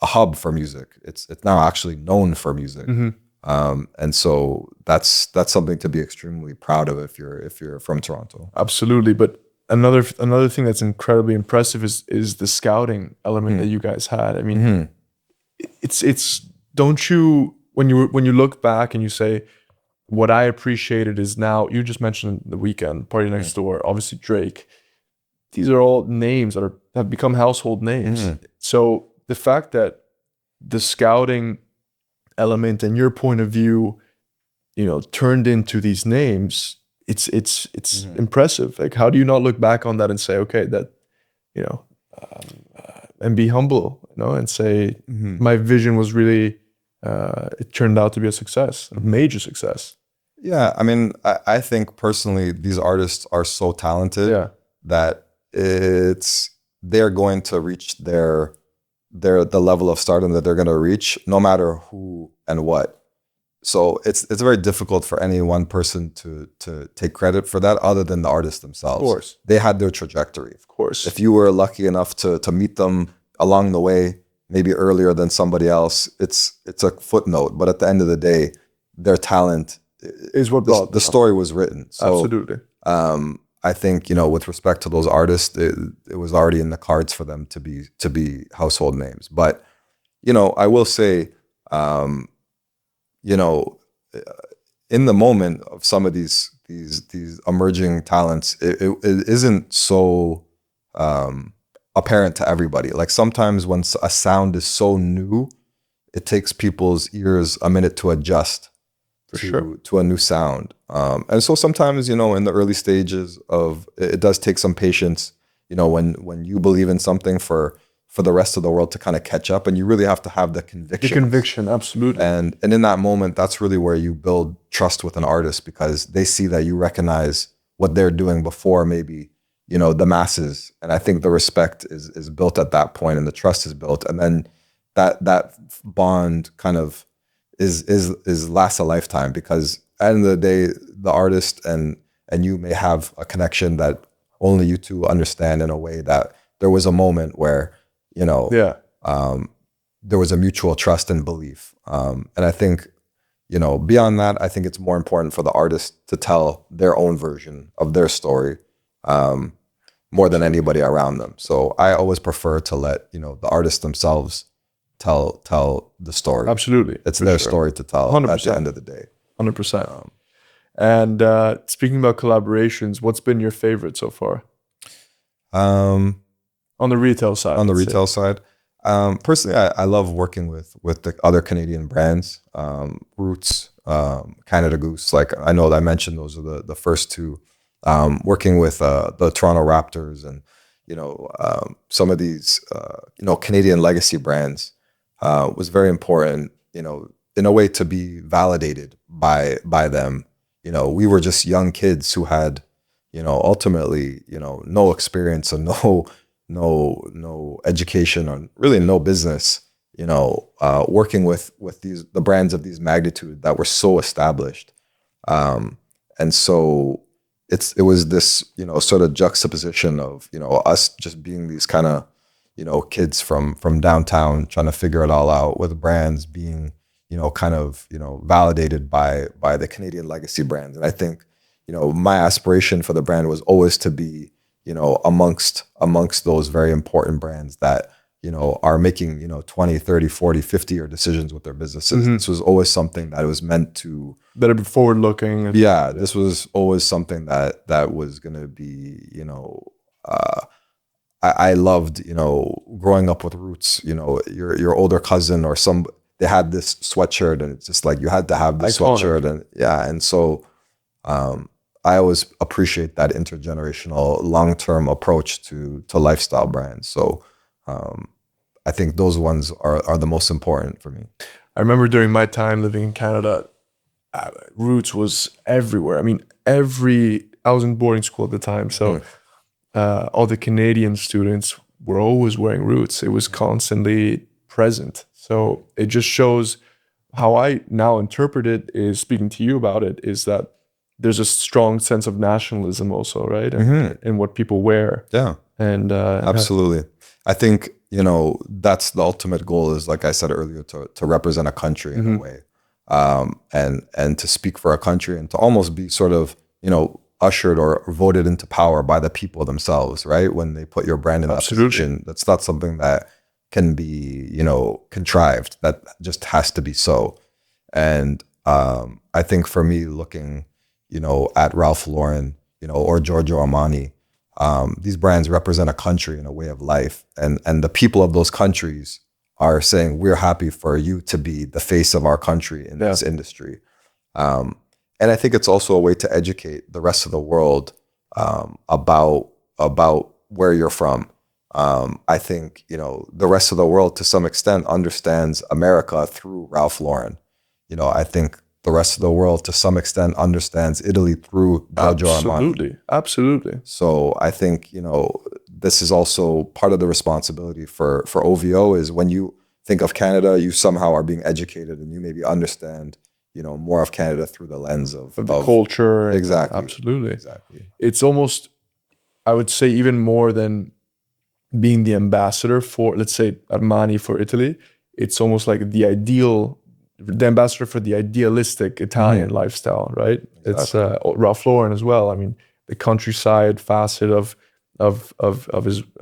hub for music. It's now actually known for music. And so that's something to be extremely proud of if you're from Toronto. Absolutely. But another thing that's incredibly impressive is the scouting element that you guys had. I mean, it's don't you, when you look back and you say, what I appreciated is now, you just mentioned The Weeknd, Party Next Door, obviously Drake. These are all names that have become household names. So the fact that the scouting element and your point of view, turned into these names, it's impressive. Like, how do you not look back on that and say, okay, that, and be humble, and say, my vision was really, it turned out to be a success, a major success. Yeah, I mean, I think personally, these artists are so talented that they're going to reach the level of stardom that they're going to reach, no matter who and what. So it's very difficult for any one person to take credit for that, other than the artists themselves. Of course, they had their trajectory. Of course, if you were lucky enough to meet them along the way, maybe earlier than somebody else, it's a footnote. But at the end of the day, their talent is what brought the story was written. So, absolutely. I think, with respect to those artists, it was already in the cards for them to be household names. But, I will say, in the moment of some of these emerging talents, it isn't so apparent to everybody. Like, sometimes when a sound is so new, it takes people's ears a minute to adjust to a new sound. And so sometimes, in the early stages of it does take some patience, when you believe in something for the rest of the world to kind of catch up, and you really have to have the conviction. The conviction, absolutely. And in that moment, that's really where you build trust with an artist, because they see that you recognize what they're doing before maybe, the masses. And I think the respect is built at that point, and the trust is built. And then that bond kind of is lasts a lifetime, because at the end of the day, the artist and and you may have a connection that only you two understand in a way that there was a moment where, you know, there was a mutual trust and belief. And I think, you know, beyond that, I think it's more important for the artist to tell their own version of their story, more than anybody around them. So I always prefer to let, you know, the artists themselves tell the story. Absolutely. It's their story to tell 100%. at the end of the day. 100%. And speaking about collaborations, what's been your favorite so far? On the retail side. On the retail side. Personally, I love working with the other Canadian brands, Roots, Canada Goose. Like I know that I mentioned those are the first two. Working with the Toronto Raptors and, you know, some of these, you know, Canadian legacy brands was very important, you know, in a way to be validated by them. You know, we were just young kids who had, you know, ultimately, you know, no experience and no education or really no business, you know, working with the brands of these magnitude that were so established. And so it was this, you know, sort of juxtaposition of, you know, us just being these kind of, you know, kids from downtown trying to figure it all out, with brands being, you know, kind of, you know, validated by the Canadian legacy brands. And I think, you know, my aspiration for the brand was always to be, you know, amongst those very important brands that, you know, are making, you know, 20, 30, 40, 50-year decisions with their businesses. This was always something that was meant to... That are forward looking. Yeah, this was always something that was going to be, you know... I loved, you know, growing up with Roots, you know, your older cousin or they had this sweatshirt and it's just like, you had to have this sweatshirt. And yeah, and so I always appreciate that intergenerational long-term approach to lifestyle brands. So I think those ones are the most important for me. I remember during my time living in Canada, Roots was everywhere. I mean, I was in boarding school at the time, so all the Canadian students were always wearing Roots. It was constantly present. So it just shows how I now interpret it is, speaking to you about it, is that there's a strong sense of nationalism also, right? And what people wear. Yeah. And absolutely. I think, you know, that's the ultimate goal, is, like I said earlier, to represent a country in a way. And to speak for a country and to almost be sort of, you know, ushered or voted into power by the people themselves, right? When they put your brand in that position, that's not something that can be, you know, contrived. That just has to be so. And I think for me, looking, you know, at Ralph Lauren, you know, or Giorgio Armani, these brands represent a country and a way of life. And the people of those countries are saying, we're happy for you to be the face of our country in this industry. And I think it's also a way to educate the rest of the world about where you're from. I think, you know, the rest of the world to some extent understands America through Ralph Lauren. You know, I think the rest of the world to some extent understands Italy through Giorgio Armani. Absolutely. So I think, you know, this is also part of the responsibility for OVO, is when you think of Canada, you somehow are being educated and you maybe understand, you know, more of Canada through the lens of the culture. Exactly. Absolutely. Exactly. It's almost, I would say, even more than being the ambassador for, let's say, Armani for Italy. It's almost like the ambassador for the idealistic Italian lifestyle, right? Exactly. It's Ralph Lauren as well. I mean, the countryside facet of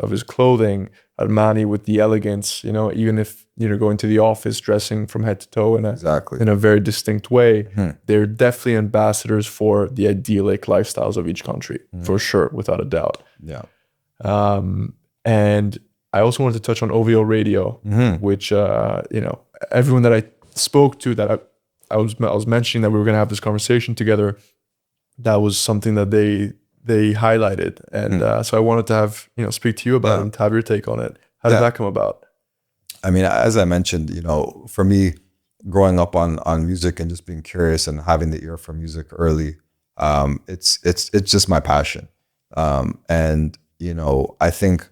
his clothing, Armani with the elegance, you know, even if, you know, going to the office dressing from head to toe in a very distinct way, they're definitely ambassadors for the idyllic lifestyles of each country, for sure, without a doubt. Yeah. And I also wanted to touch on OVO Radio, which, you know, everyone that I spoke to, that I was mentioning that we were going to have this conversation together, that was something that they highlighted. And so I wanted to have, you know, speak to you about it and have your take on it. How did that come about? I mean, as I mentioned, you know, for me, growing up on music and just being curious and having the ear for music early, it's just my passion. And, you know, I think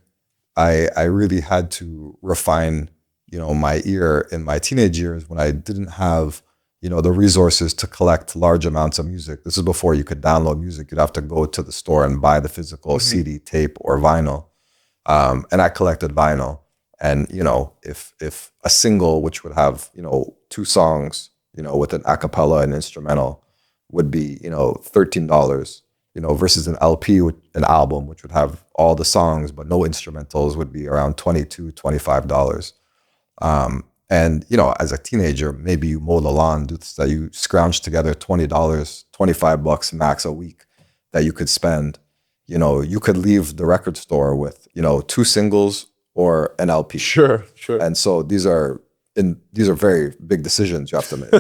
I really had to refine, you know, my ear in my teenage years when I didn't have, the resources to collect large amounts of music. This is before you could download music. You'd have to go to the store and buy the physical CD, tape, or vinyl. And I collected vinyl. And, if a single, which would have, 2 songs, with an a cappella and instrumental would be, $13, versus an LP, an album, which would have all the songs, but no instrumentals, would be around $22, $25. And, as a teenager, maybe you mow the lawn, that you scrounge together $20, $25 max a week that you could spend. You could leave the record store with, 2 singles or an LP. Sure. And so these are very big decisions you have to make.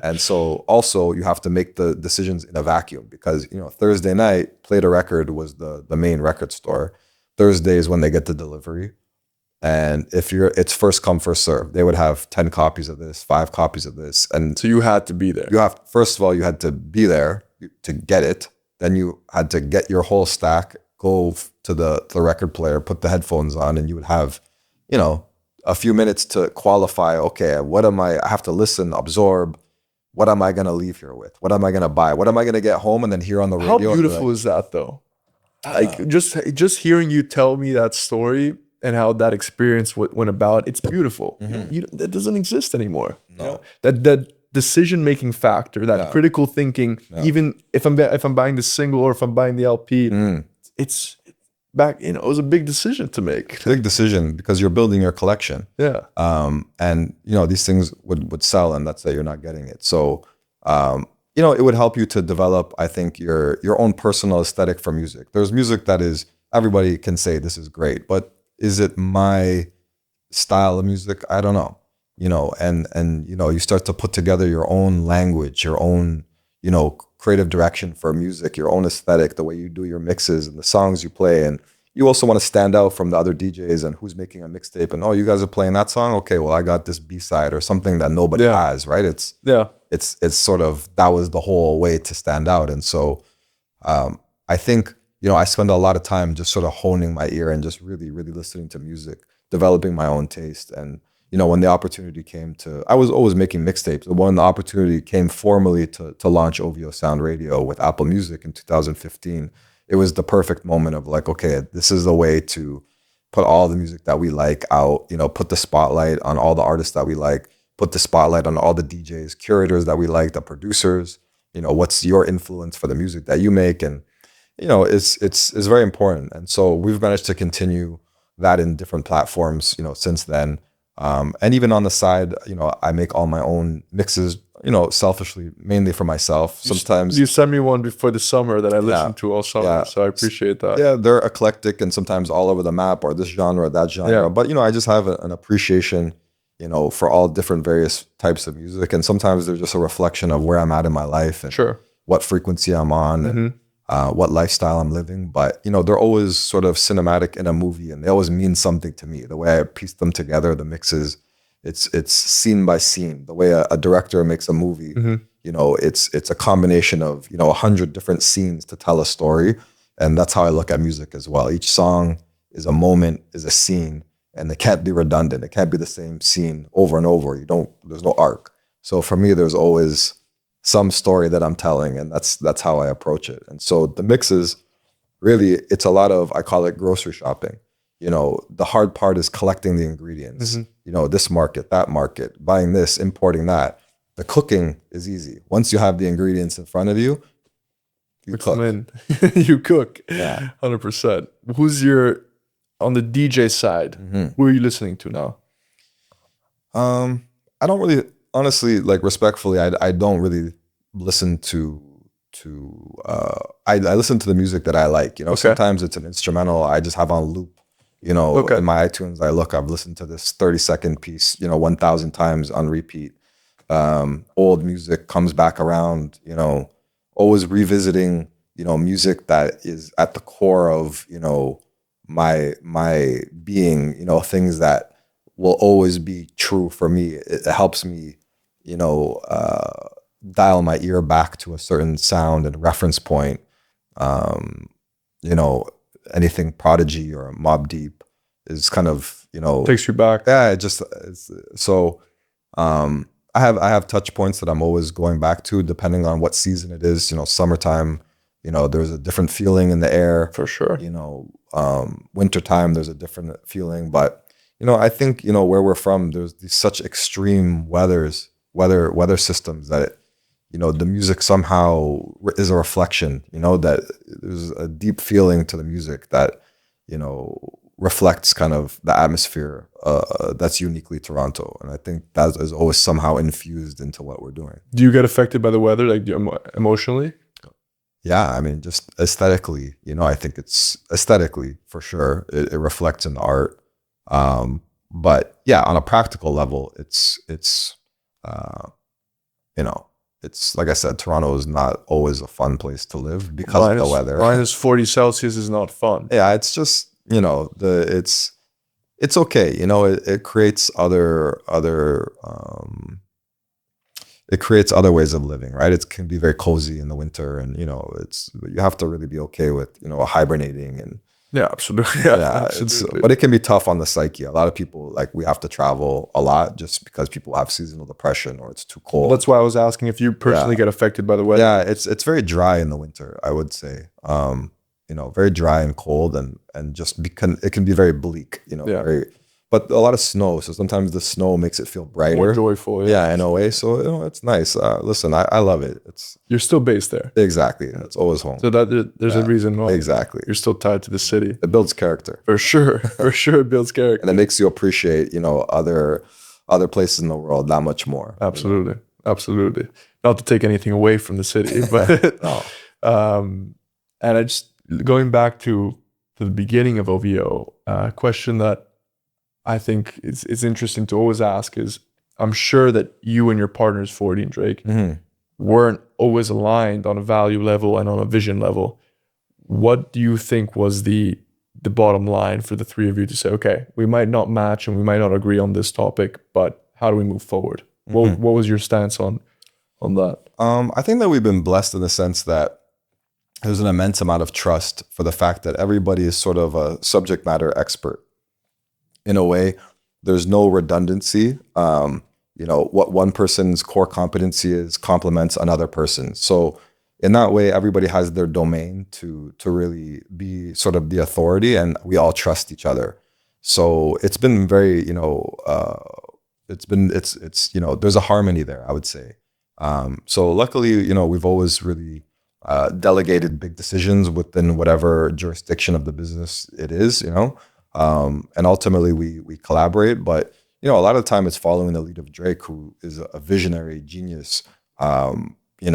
And so also you have to make the decisions in a vacuum because, Thursday night, Play the Record was the main record store. Thursday is when they get the delivery. And it's first come, first serve. They would have 10 copies of this, 5 copies of this. And so you had to be there. First of all, you had to be there to get it. Then you had to get your whole stack, go to the record player, put the headphones on, and you would have, a few minutes to qualify. Okay, I have to listen, absorb. What am I going to leave here with? What am I going to buy? What am I going to get home and then hear on the radio? How beautiful is that though? Like just hearing you tell me that story and how that experience went about, it's beautiful. That doesn't exist anymore. No. That decision-making factor, that critical thinking, even if I'm buying the single or if I'm buying the LP, it's back, it was a big decision to make. Big decision because you're building your collection. Yeah. And these things would sell, and that's that you're not getting it. So it would help you to develop, I think, your own personal aesthetic for music. There's music that is, everybody can say this is great, but is it my style of music? I don't know. And you start to put together your own language, your own, creative direction for music, your own aesthetic, the way you do your mixes and the songs you play. And you also want to stand out from the other DJs and who's making a mixtape. And, you guys are playing that song? Okay, well, I got this B-side or something that nobody has, right? It's sort of, that was the whole way to stand out. And so I think, I spend a lot of time just sort of honing my ear and just really, really listening to music, developing my own taste. And, when the opportunity came I was always making mixtapes. When the opportunity came formally to launch OVO Sound Radio with Apple Music in 2015, it was the perfect moment of like, okay, this is the way to put all the music that we like out, put the spotlight on all the artists that we like, put the spotlight on all the DJs, curators that we like, the producers, what's your influence for the music that you make. And, it's very important. And so we've managed to continue that in different platforms, since then. And even on the side, I make all my own mixes, selfishly, mainly for myself. Sometimes you send me one before the summer that I listen to all summer. So I appreciate that. Yeah, they're eclectic and sometimes all over the map, or this genre, that genre. Yeah. But, I just have an appreciation, for all different various types of music. And sometimes they're just a reflection of where I'm at in my life and what frequency I'm on. And, what lifestyle I'm living, but they're always sort of cinematic in a movie, and they always mean something to me. The way I piece them together, the mixes, it's scene by scene. The way a director makes a movie, it's a combination of 100 different scenes to tell a story, and that's how I look at music as well. Each song is a moment, is a scene, and it can't be redundant. It can't be the same scene over and over. There's no arc. So for me, there's always some story that I'm telling, and that's how I approach it. And so the mixes, really, it's a lot of, I call it grocery shopping. The hard part is collecting the ingredients. This market, that market, buying this, importing that. The cooking is easy. Once you have the ingredients in front of you, you cook. You cook. Yeah, 100%. On the DJ side? Who are you listening to now? I don't really. Honestly, like respectfully, I don't really listen to I listen to the music that I like. Sometimes it's an instrumental I just have on loop. In my iTunes, I've listened to this 30-second piece, 1,000 times on repeat. Old music comes back around, always revisiting, music that is at the core of, my being, things that will always be true for me. It helps me, dial my ear back to a certain sound and reference point. Anything Prodigy or Mobb Deep is kind of, takes you back. Yeah, I have touch points that I'm always going back to, depending on what season it is. Summertime, there's a different feeling in the air. For sure. Wintertime, there's a different feeling. But I think where we're from, there's these such extreme weather systems that the music somehow is a reflection. That there's a deep feeling to the music that reflects kind of the atmosphere that's uniquely Toronto, and I think that is always somehow infused into what we're doing. Do you get affected by the weather, like emotionally? Yeah, I mean, just aesthetically, I think it's aesthetically for sure. It reflects in the art, but yeah, on a practical level, it's like I said, Toronto is not always a fun place to live because of the weather. -40 Celsius is not fun. Yeah, it's just it's okay. It creates it creates other ways of living, right? It can be very cozy in the winter, and you have to really be okay with hibernating and yeah, absolutely. Yeah, absolutely. But it can be tough on the psyche. A lot of people, like, we have to travel a lot just because people have seasonal depression or it's too cold. Well, that's why I was asking if you personally get affected by the weather. Yeah, it's very dry in the winter, I would say. Very dry and cold, and just it can be very bleak. But a lot of snow. So sometimes the snow makes it feel brighter, more joyful. Yeah, in a way. So it's nice. Listen, I love it. You're still based there. Exactly. It's always home. So there's a reason why. Exactly. You're still tied to the city. It builds character. For sure. For sure, it builds character. And it makes you appreciate other places in the world that much more. Absolutely. Absolutely. Not to take anything away from the city, but no. And I just going back to the beginning of OVO, a question that I think it's interesting to always ask is, I'm sure that you and your partners, 40 and Drake, weren't always aligned on a value level and on a vision level. What do you think was the bottom line for the three of you to say, okay, we might not match and we might not agree on this topic, but how do we move forward? What was your stance on that? I think that we've been blessed in the sense that there's an immense amount of trust for the fact that everybody is sort of a subject matter expert. In a way, there's no redundancy. What one person's core competency is complements another person. So in that way, everybody has their domain to really be sort of the authority, and we all trust each other. So it's been very, there's a harmony there, I would say. So luckily, we've always really delegated big decisions within whatever jurisdiction of the business it is, and ultimately we collaborate. But, a lot of the time it's following the lead of Drake, who is a visionary genius. He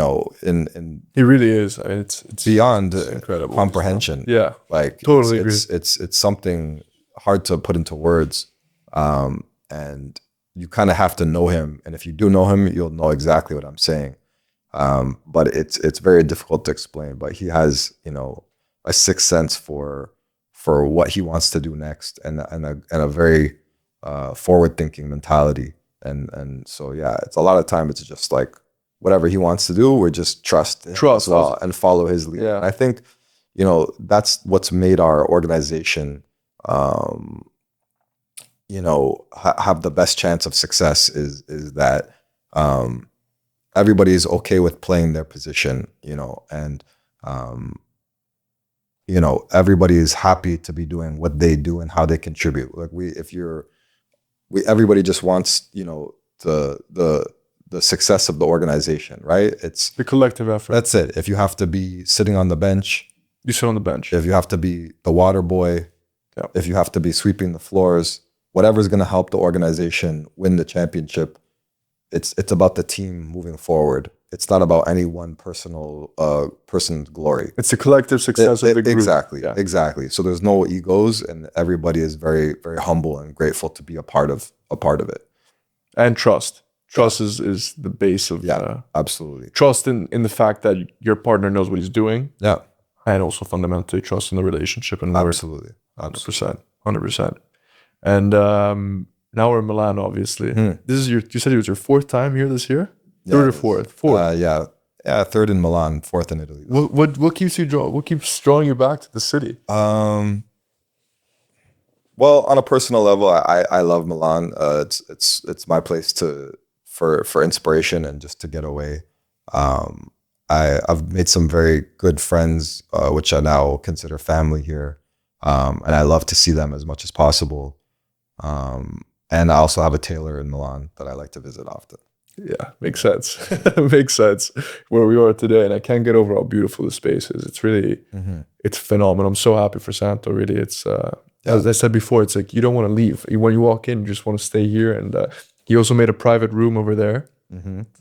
really is. I mean, it's beyond incredible comprehension. Yeah, like totally agree. It's something hard to put into words, and you kind of have to know him. And if you do know him, you'll know exactly what I'm saying. But it's very difficult to explain. But he has a sixth sense for what he wants to do next, and a very forward thinking mentality. And so yeah, it's a lot of time it's just like whatever he wants to do, we're just trust as well and follow his lead. Yeah. And I think that's what's made our organization have the best chance of success is that everybody is okay with playing their position, and everybody is happy to be doing what they do and how they contribute. Like everybody just wants the success of the organization, right? It's the collective effort. That's it. If you have to be sitting on the bench, you sit on the bench. If you have to be the water boy, if you have to be sweeping the floors, whatever's going to help the organization win the championship, it's about the team moving forward. It's not about any one person's glory. It's the collective success of the group. Exactly. So there's no egos, and everybody is very, very humble and grateful to be a part of it. And trust. Trust is the base of absolutely. Trust in the fact that your partner knows what he's doing. Yeah. And also fundamentally trust in the relationship and absolutely. 100%. And now we're in Milan, obviously. This is you said it was your fourth time here this year? Third or fourth? Fourth. Yeah, third in Milan, fourth in Italy. What keeps you what keeps drawing you back to the city? Well, on a personal level, I love Milan. It's my place for inspiration and just to get away. I've made some very good friends, which I now consider family here, and I love to see them as much as possible. And I also have a tailor in Milan that I like to visit often. Yeah, makes sense. Makes sense where we are today, and I can't get over how beautiful the space is. It's really, it's phenomenal. I'm so happy for Santo. Really, it's as I said before, it's like you don't want to leave. When you walk in, you just want to stay here. And he also made a private room over there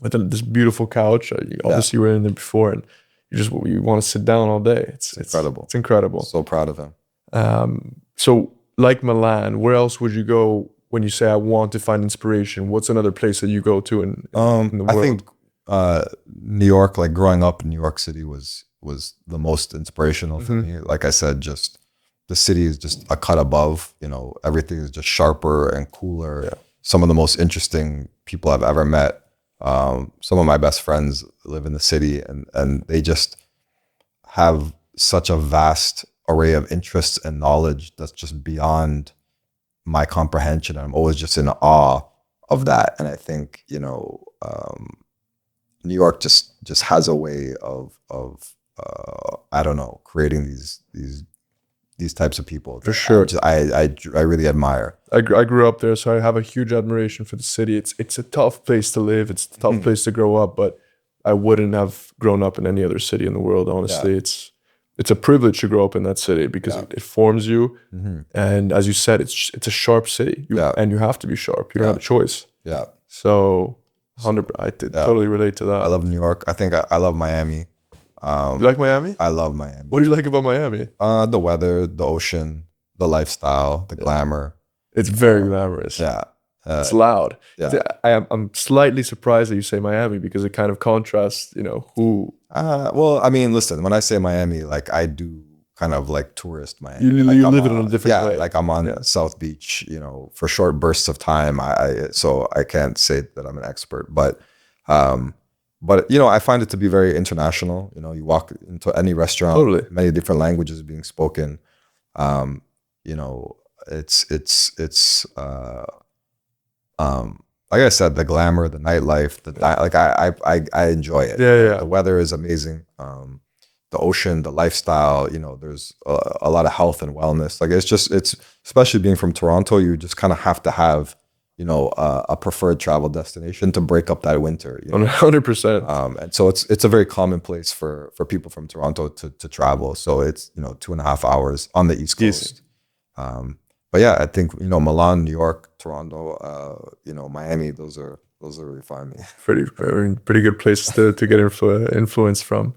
with this beautiful couch. Obviously, you were in there before, and you want to sit down all day. It's incredible. It's incredible. So proud of him. So, like Milan, where else would you go when you say I want to find inspiration? What's another place that you go to in the world? I think New York, like growing up in New York City, was the most inspirational for me. Like I said, just the city is just a cut above. You know, everything is just sharper and cooler. Yeah. Some of the most interesting people I've ever met. Some of my best friends live in the city, and they just have such a vast array of interests and knowledge that's just beyond my comprehension. I'm always just in awe of that. And I think, you know, New York just has a way of I don't know, creating these types of people. For sure. I really admire. I grew up there, so I have a huge admiration for the city. It's a tough place to live. It's a tough place to grow up, but I wouldn't have grown up in any other city in the world, honestly. Yeah. It's a privilege to grow up in that city because it forms you. And as you said, it's a sharp city. And you have to be sharp. You don't have a choice. Yeah. So 100%, I totally relate to that. I love New York. I think I love Miami. You like Miami? I love Miami. What do you like about Miami? The weather, the ocean, the lifestyle, the glamour. It's very glamorous. Yeah. It's loud. Yeah. I'm slightly surprised that you say Miami because it kind of contrasts, you know, who. Well, I mean, listen, when I say Miami, like I do kind of like tourist Miami. You live it in a different way. Yeah, like I'm on South Beach, you know, for short bursts of time. So I can't say that I'm an expert, but you know, I find it to be very international. You know, you walk into any restaurant, many different languages being spoken. You know, it's like I said, the glamour, the nightlife, I enjoy it. Yeah. The weather is amazing. The ocean, the lifestyle, you know, there's a lot of health and wellness. Like it's especially being from Toronto, you just kind of have to have, you know, a preferred travel destination to break up that winter. You know? 100%. And so it's a very common place for people from Toronto to travel. So it's, you know, 2.5 hours on the East Coast. But yeah, I think, you know, Milan, New York, Toronto, you know, Miami, those are really fun. Pretty good places to get influence from.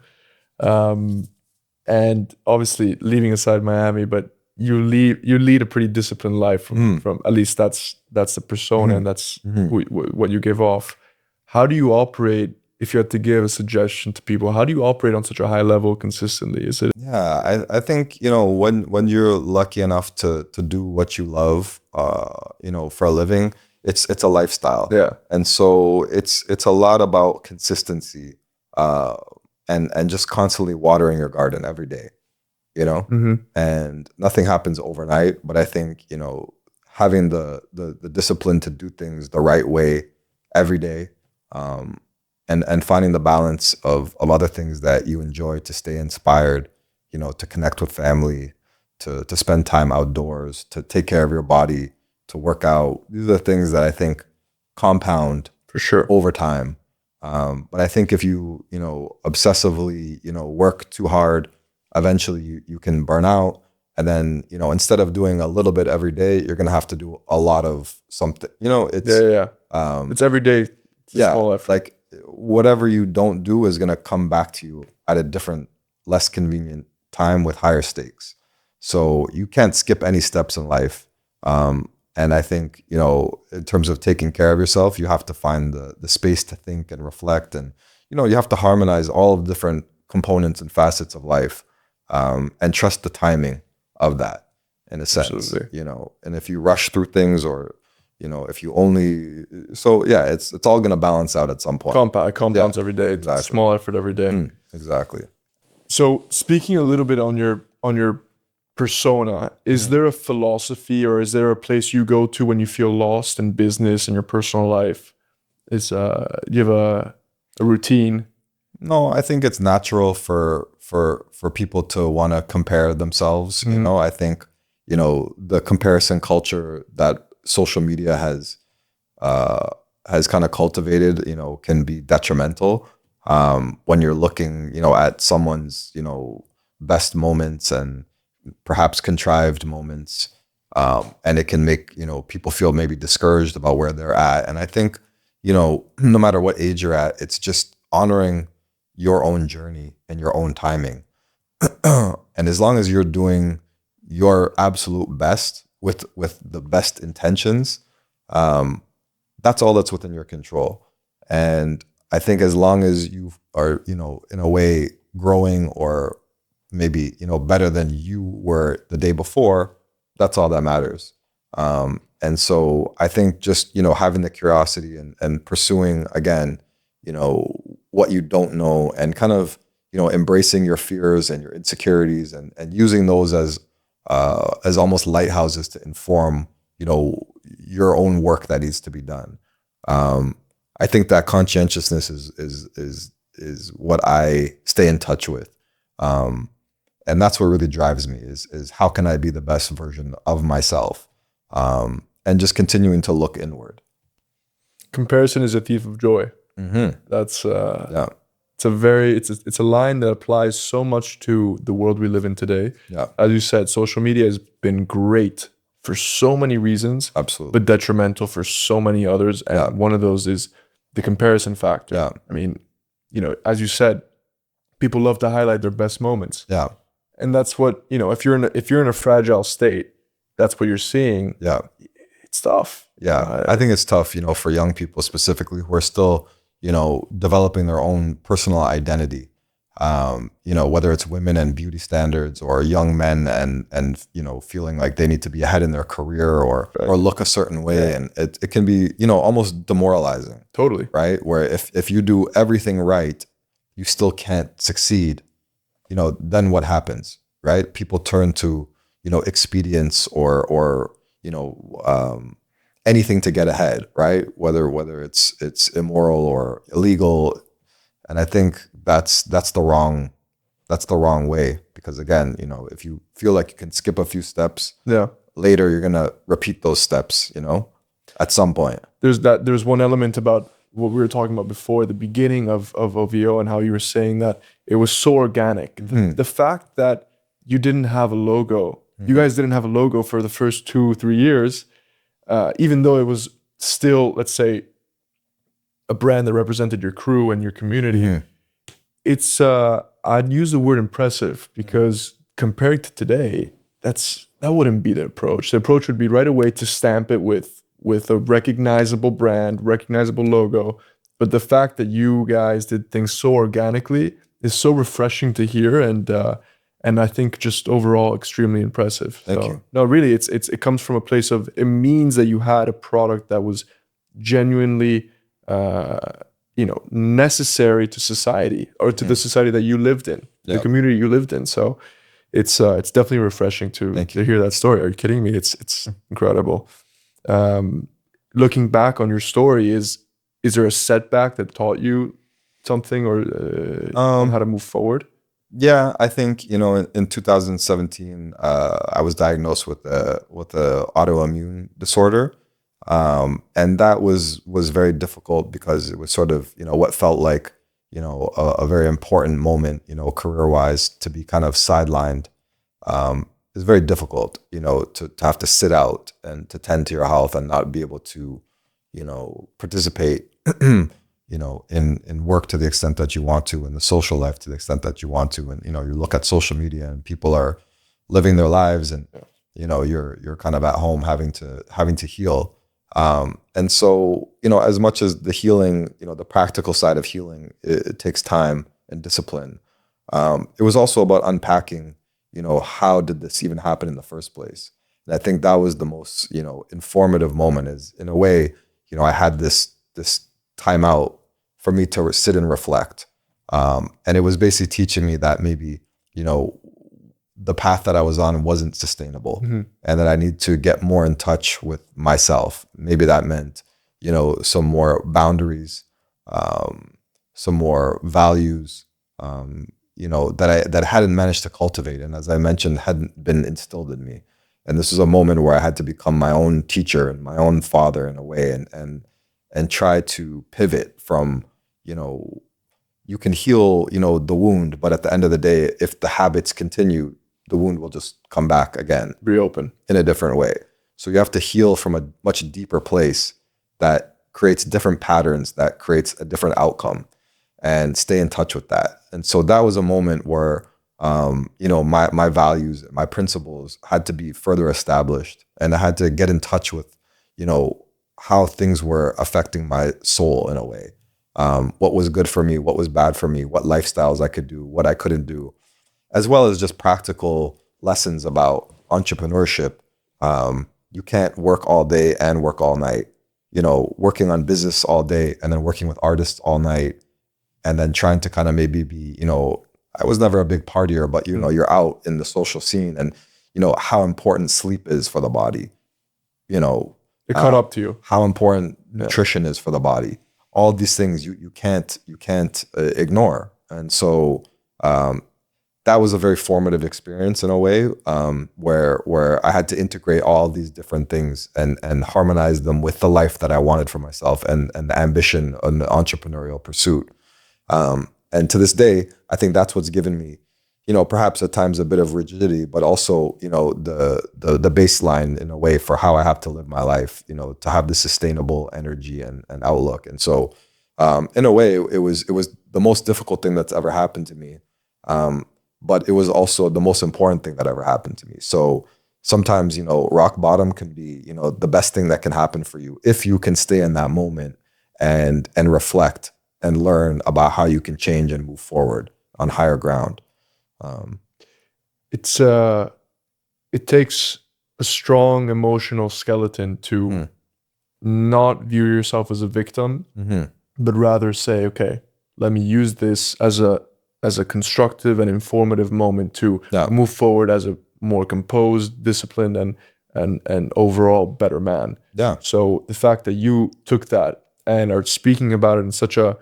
And obviously leaving aside Miami, but you lead a pretty disciplined life from at least that's the persona and that's what you give off. How do you operate? If you had to give a suggestion to people, how do you operate on such a high level consistently? Is it? Yeah, I think, you know, when you're lucky enough to do what you love, you know, for a living, it's a lifestyle. Yeah. And so it's a lot about consistency, and just constantly watering your garden every day, you know? And nothing happens overnight, but I think, you know, having the discipline to do things the right way every day, and finding the balance of other things that you enjoy to stay inspired, you know, to connect with family, to spend time outdoors, to take care of your body, to work out. These are the things that I think compound for sure over time. But I think if you know, obsessively, you know, work too hard, eventually you can burn out. And then, you know, instead of doing a little bit every day, you're going to have to do a lot of something, you know, it's, it's every day. Small effort. Like whatever you don't do is going to come back to you at a different, less convenient time with higher stakes. So you can't skip any steps in life. And I think, you know, in terms of taking care of yourself, you have to find the space to think and reflect. And, you know, you have to harmonize all of the different components and facets of life, and trust the timing of that in a sense. Absolutely. You know, and if you rush through things, or, you know, if you only, so yeah, it's all going to balance out at some point. Compounds every day. Exactly. Small effort every day. Exactly. So speaking a little bit on your persona, is there a philosophy or is there a place you go to when you feel lost in business and your personal life? Is you have a routine? No, I think it's natural for people to want to compare themselves. You know, I think, you know, the comparison culture that social media has kind of cultivated, you know, can be detrimental when you're looking, you know, at someone's, you know, best moments and perhaps contrived moments, and it can make, you know, people feel maybe discouraged about where they're at. And I think, you know, no matter what age you're at, it's just honoring your own journey and your own timing. And as long as you're doing your absolute best with the best intentions, that's all that's within your control. And I think as long as you are, you know, in a way growing or maybe, you know, better than you were the day before, that's all that matters. And so I think just, you know, having the curiosity and pursuing, again, you know, what you don't know, and kind of, you know, embracing your fears and your insecurities, and using those as almost lighthouses to inform, you know, your own work that needs to be done. I think that conscientiousness is what I stay in touch with. And that's what really drives me is how can I be the best version of myself? And just continuing to look inward. Comparison is a thief of joy. That's it's a line that applies so much to the world we live in today. Yeah. As you said, social media has been great for so many reasons, Absolutely, but detrimental for so many others. And one of those is the comparison factor. Yeah. I mean, you know, as you said, people love to highlight their best moments. Yeah. And that's what, you know, if you're in a fragile state, that's what you're seeing. Yeah. It's tough. Yeah. I think it's tough, you know, for young people specifically who are still, you know, developing their own personal identity. You know, whether it's women and beauty standards, or young men and you know, feeling like they need to be ahead in their career or look a certain way. And it can be, you know, almost demoralizing. Totally. Right. Where if you do everything right, you still can't succeed, you know, then what happens? Right. People turn to, you know, expedience or you know, anything to get ahead, right? Whether it's immoral or illegal. And I think that's the wrong way, because again, you know, if you feel like you can skip a few steps, later you're gonna repeat those steps, you know, at some point. There's one element about what we were talking about before, the beginning of OVO, and how you were saying that it was so organic. The fact that you didn't have a logo, you guys didn't have a logo for the first 2-3 years, even though it was still, let's say, a brand that represented your crew and your community. It's I'd use the word impressive, because compared to today, that wouldn't be the approach. The approach would be right away to stamp it with a recognizable brand, recognizable logo. But the fact that you guys did things so organically is so refreshing to hear, and I think just overall extremely impressive. Thank you. No, really, it comes from a place of, it means that you had a product that was genuinely you know, necessary to society, or to the society that you lived in, the community you lived in. So it's definitely refreshing to hear that story. Are you kidding me? It's incredible. Looking back on your story, is there a setback that taught you something, or how to move forward? Yeah, I think, you know, in 2017, I was diagnosed with a autoimmune disorder. And that was very difficult, because it was sort of, you know, what felt like, you know, a very important moment, you know, career-wise, to be kind of sidelined. It's very difficult, you know, to have to sit out and to tend to your health and not be able to, you know, participate, you know, in work to the extent that you want to, in the social life to the extent that you want to. And, you know, you look at social media and people are living their lives, and, you know, you're kind of at home having to heal. And so, you know, as much as the healing, you know, the practical side of healing, it takes time and discipline. It was also about unpacking, you know, how did this even happen in the first place? And I think that was the most, you know, informative moment, is in a way, you know, I had this time out for me to sit and reflect. And it was basically teaching me that maybe, you know, the path that I was on wasn't sustainable, and that I need to get more in touch with myself. Maybe that meant, some more boundaries, some more values, that I hadn't managed to cultivate. And as I mentioned, hadn't been instilled in me. And this was a moment where I had to become my own teacher and my own father in a way, and try to pivot from, you can heal, the wound, but at the end of the day, if the habits continue, the wound will just come back again, Reopen. in a different way. So you have to heal from a much deeper place that creates different patterns, that creates a different outcome, and stay in touch with that. And so that was a moment where, my values, my principles had to be further established, and I had to get in touch with, how things were affecting my soul in a way. What was good for me, what was bad for me, what lifestyles I could do, what I couldn't do, as well as just practical lessons about entrepreneurship. You can't work all day and work all night, working on business all day and then working with artists all night, and then trying to kind of maybe be, I was never a big partier, but you're out in the social scene, and how important sleep is for the body, It caught up to you. how important nutrition is for the body. All these things you can't ignore. And so that was a very formative experience in a way, where I had to integrate all these different things and harmonize them with the life that I wanted for myself, and the ambition and the entrepreneurial pursuit. And to this day, I think that's what's given me, perhaps at times a bit of rigidity, but also, the baseline in a way for how I have to live my life, to have the sustainable energy and outlook. And so, in a way, it was the most difficult thing that's ever happened to me. But it was also the most important thing that ever happened to me. So sometimes, rock bottom can be, the best thing that can happen for you if you can stay in that moment and reflect and learn about how you can change and move forward on higher ground. It takes a strong emotional skeleton to not view yourself as a victim, but rather say, okay, let me use this as a constructive and informative moment to move forward as a more composed, disciplined, and overall better man. Yeah. So the fact that you took that and are speaking about it in such a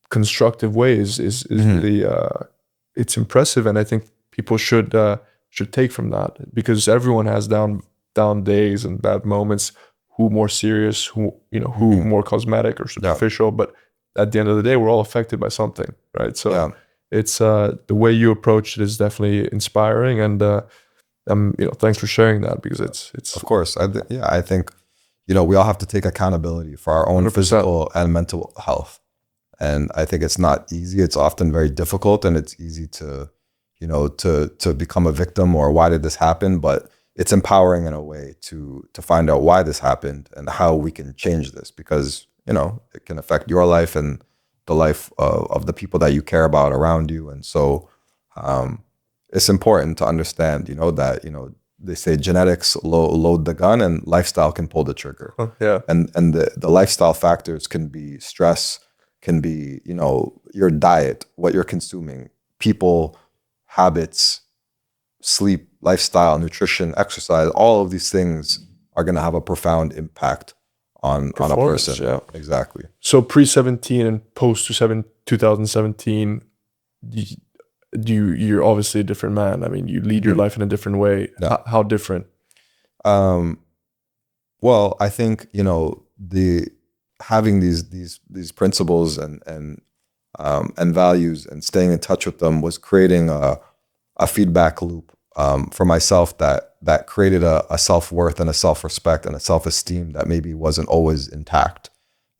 constructive way is really it's impressive, and I think people should take from that, because everyone has down days and bad moments. Who more serious, who more cosmetic or superficial, but at the end of the day, we're all affected by something, right? So it's the way you approach it is definitely inspiring, and thanks for sharing that, because it's of course, I think we all have to take accountability for our own 100%. Physical and mental health, and I think it's not easy. It's often very difficult, and it's easy to to become a victim, or why did this happen? But it's empowering in a way to find out why this happened and how we can change this, because it can affect your life and the life of the people that you care about around you. And so it's important to understand, that, they say genetics load the gun and lifestyle can pull the trigger. And the lifestyle factors can be stress, can be, your diet, what you're consuming, people, habits, sleep, lifestyle, nutrition, exercise. All of these things are going to have a profound impact on a person. Yeah, exactly. So pre-17 and post 2017, you're obviously a different man. I mean, you lead your life in a different way. Yeah. How different? Well, I think having these principles and values and staying in touch with them was creating a feedback loop for myself that created a self-worth and a self-respect and a self-esteem that maybe wasn't always intact.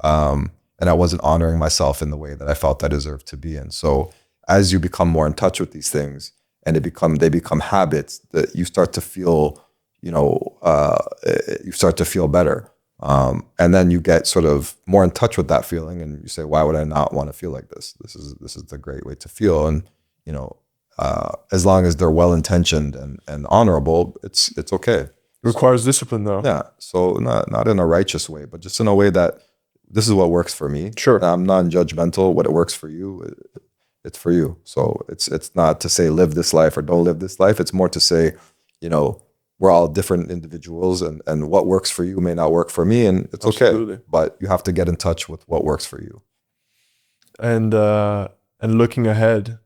And I wasn't honoring myself in the way that I felt I deserved to be. And so as you become more in touch with these things and they become habits, that you start to feel, you start to feel better. And then you get sort of more in touch with that feeling, and you say, why would I not want to feel like this? This is the great way to feel. And, as long as they're well-intentioned and honorable, it's okay. It requires discipline, though. Yeah. So not in a righteous way, but just in a way that this is what works for me. Sure. I'm non-judgmental. What it works for you, it's for you. So it's not to say live this life or don't live this life. It's more to say, we're all different individuals, and what works for you may not work for me, and it's Absolutely. okay. But you have to get in touch with what works for you. And looking ahead,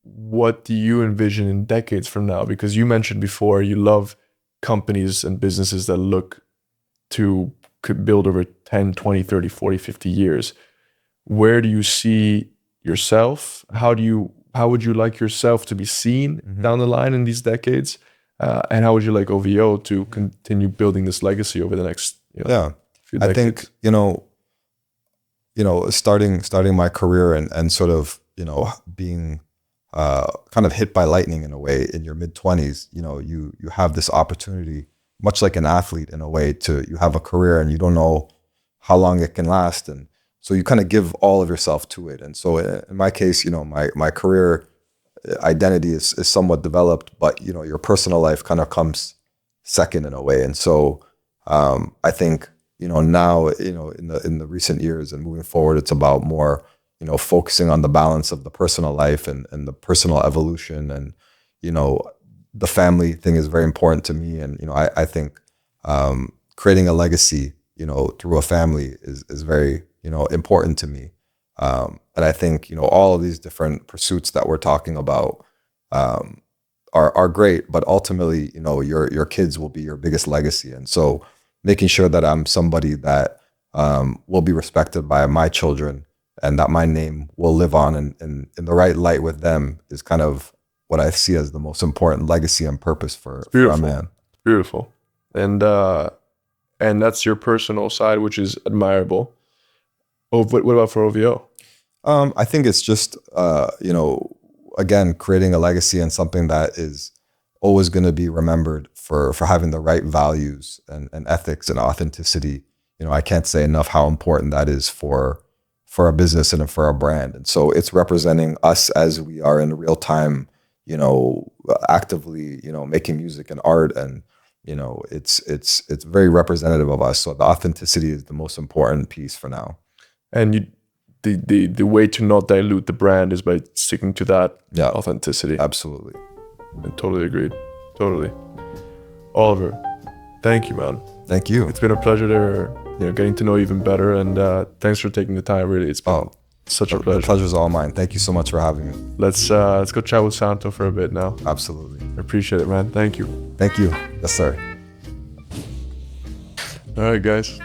what do you envision in decades from now? Because you mentioned before you love companies and businesses that look to could build over 10, 20, 30, 40, 50 years. Where do you see yourself? How would you like yourself to be seen down the line in these decades? And how would you like OVO to continue building this legacy over the next few decades? I think, starting my career and sort of, being kind of hit by lightning in a way in your mid-20s, you have this opportunity, much like an athlete in a way, you have a career and you don't know how long it can last. And so you kind of give all of yourself to it. And so in my case, my career identity is somewhat developed, but, your personal life kind of comes second in a way. And so I think, now, in the recent years and moving forward, it's about more, focusing on the balance of the personal life and the personal evolution. And, the family thing is very important to me. And, I think creating a legacy, through a family is very, important to me. And I think, all of these different pursuits that we're talking about are great, but ultimately, your kids will be your biggest legacy. And so making sure that I'm somebody that will be respected by my children and that my name will live on in the right light with them is kind of what I see as the most important legacy and purpose for a man. Beautiful. And that's your personal side, which is admirable. Oh, what about for OVO? I think it's just, again, creating a legacy and something that is always going to be remembered for having the right values and ethics and authenticity. I can't say enough how important that is for a business and for a brand. And so it's representing us as we are in real time, actively, making music and art. And, it's very representative of us. So the authenticity is the most important piece for now. And the way to not dilute the brand is by sticking to that authenticity. Absolutely. I totally agreed. Totally. Oliver, thank you, man. Thank you. It's been a pleasure to getting to know you even better, and thanks for taking the time. Really, it's been such a pleasure. The pleasure's all mine. Thank you so much for having me. Let's go chat with Santo for a bit now. Absolutely. I appreciate it, man. Thank you. Thank you. Yes, sir. All right, guys.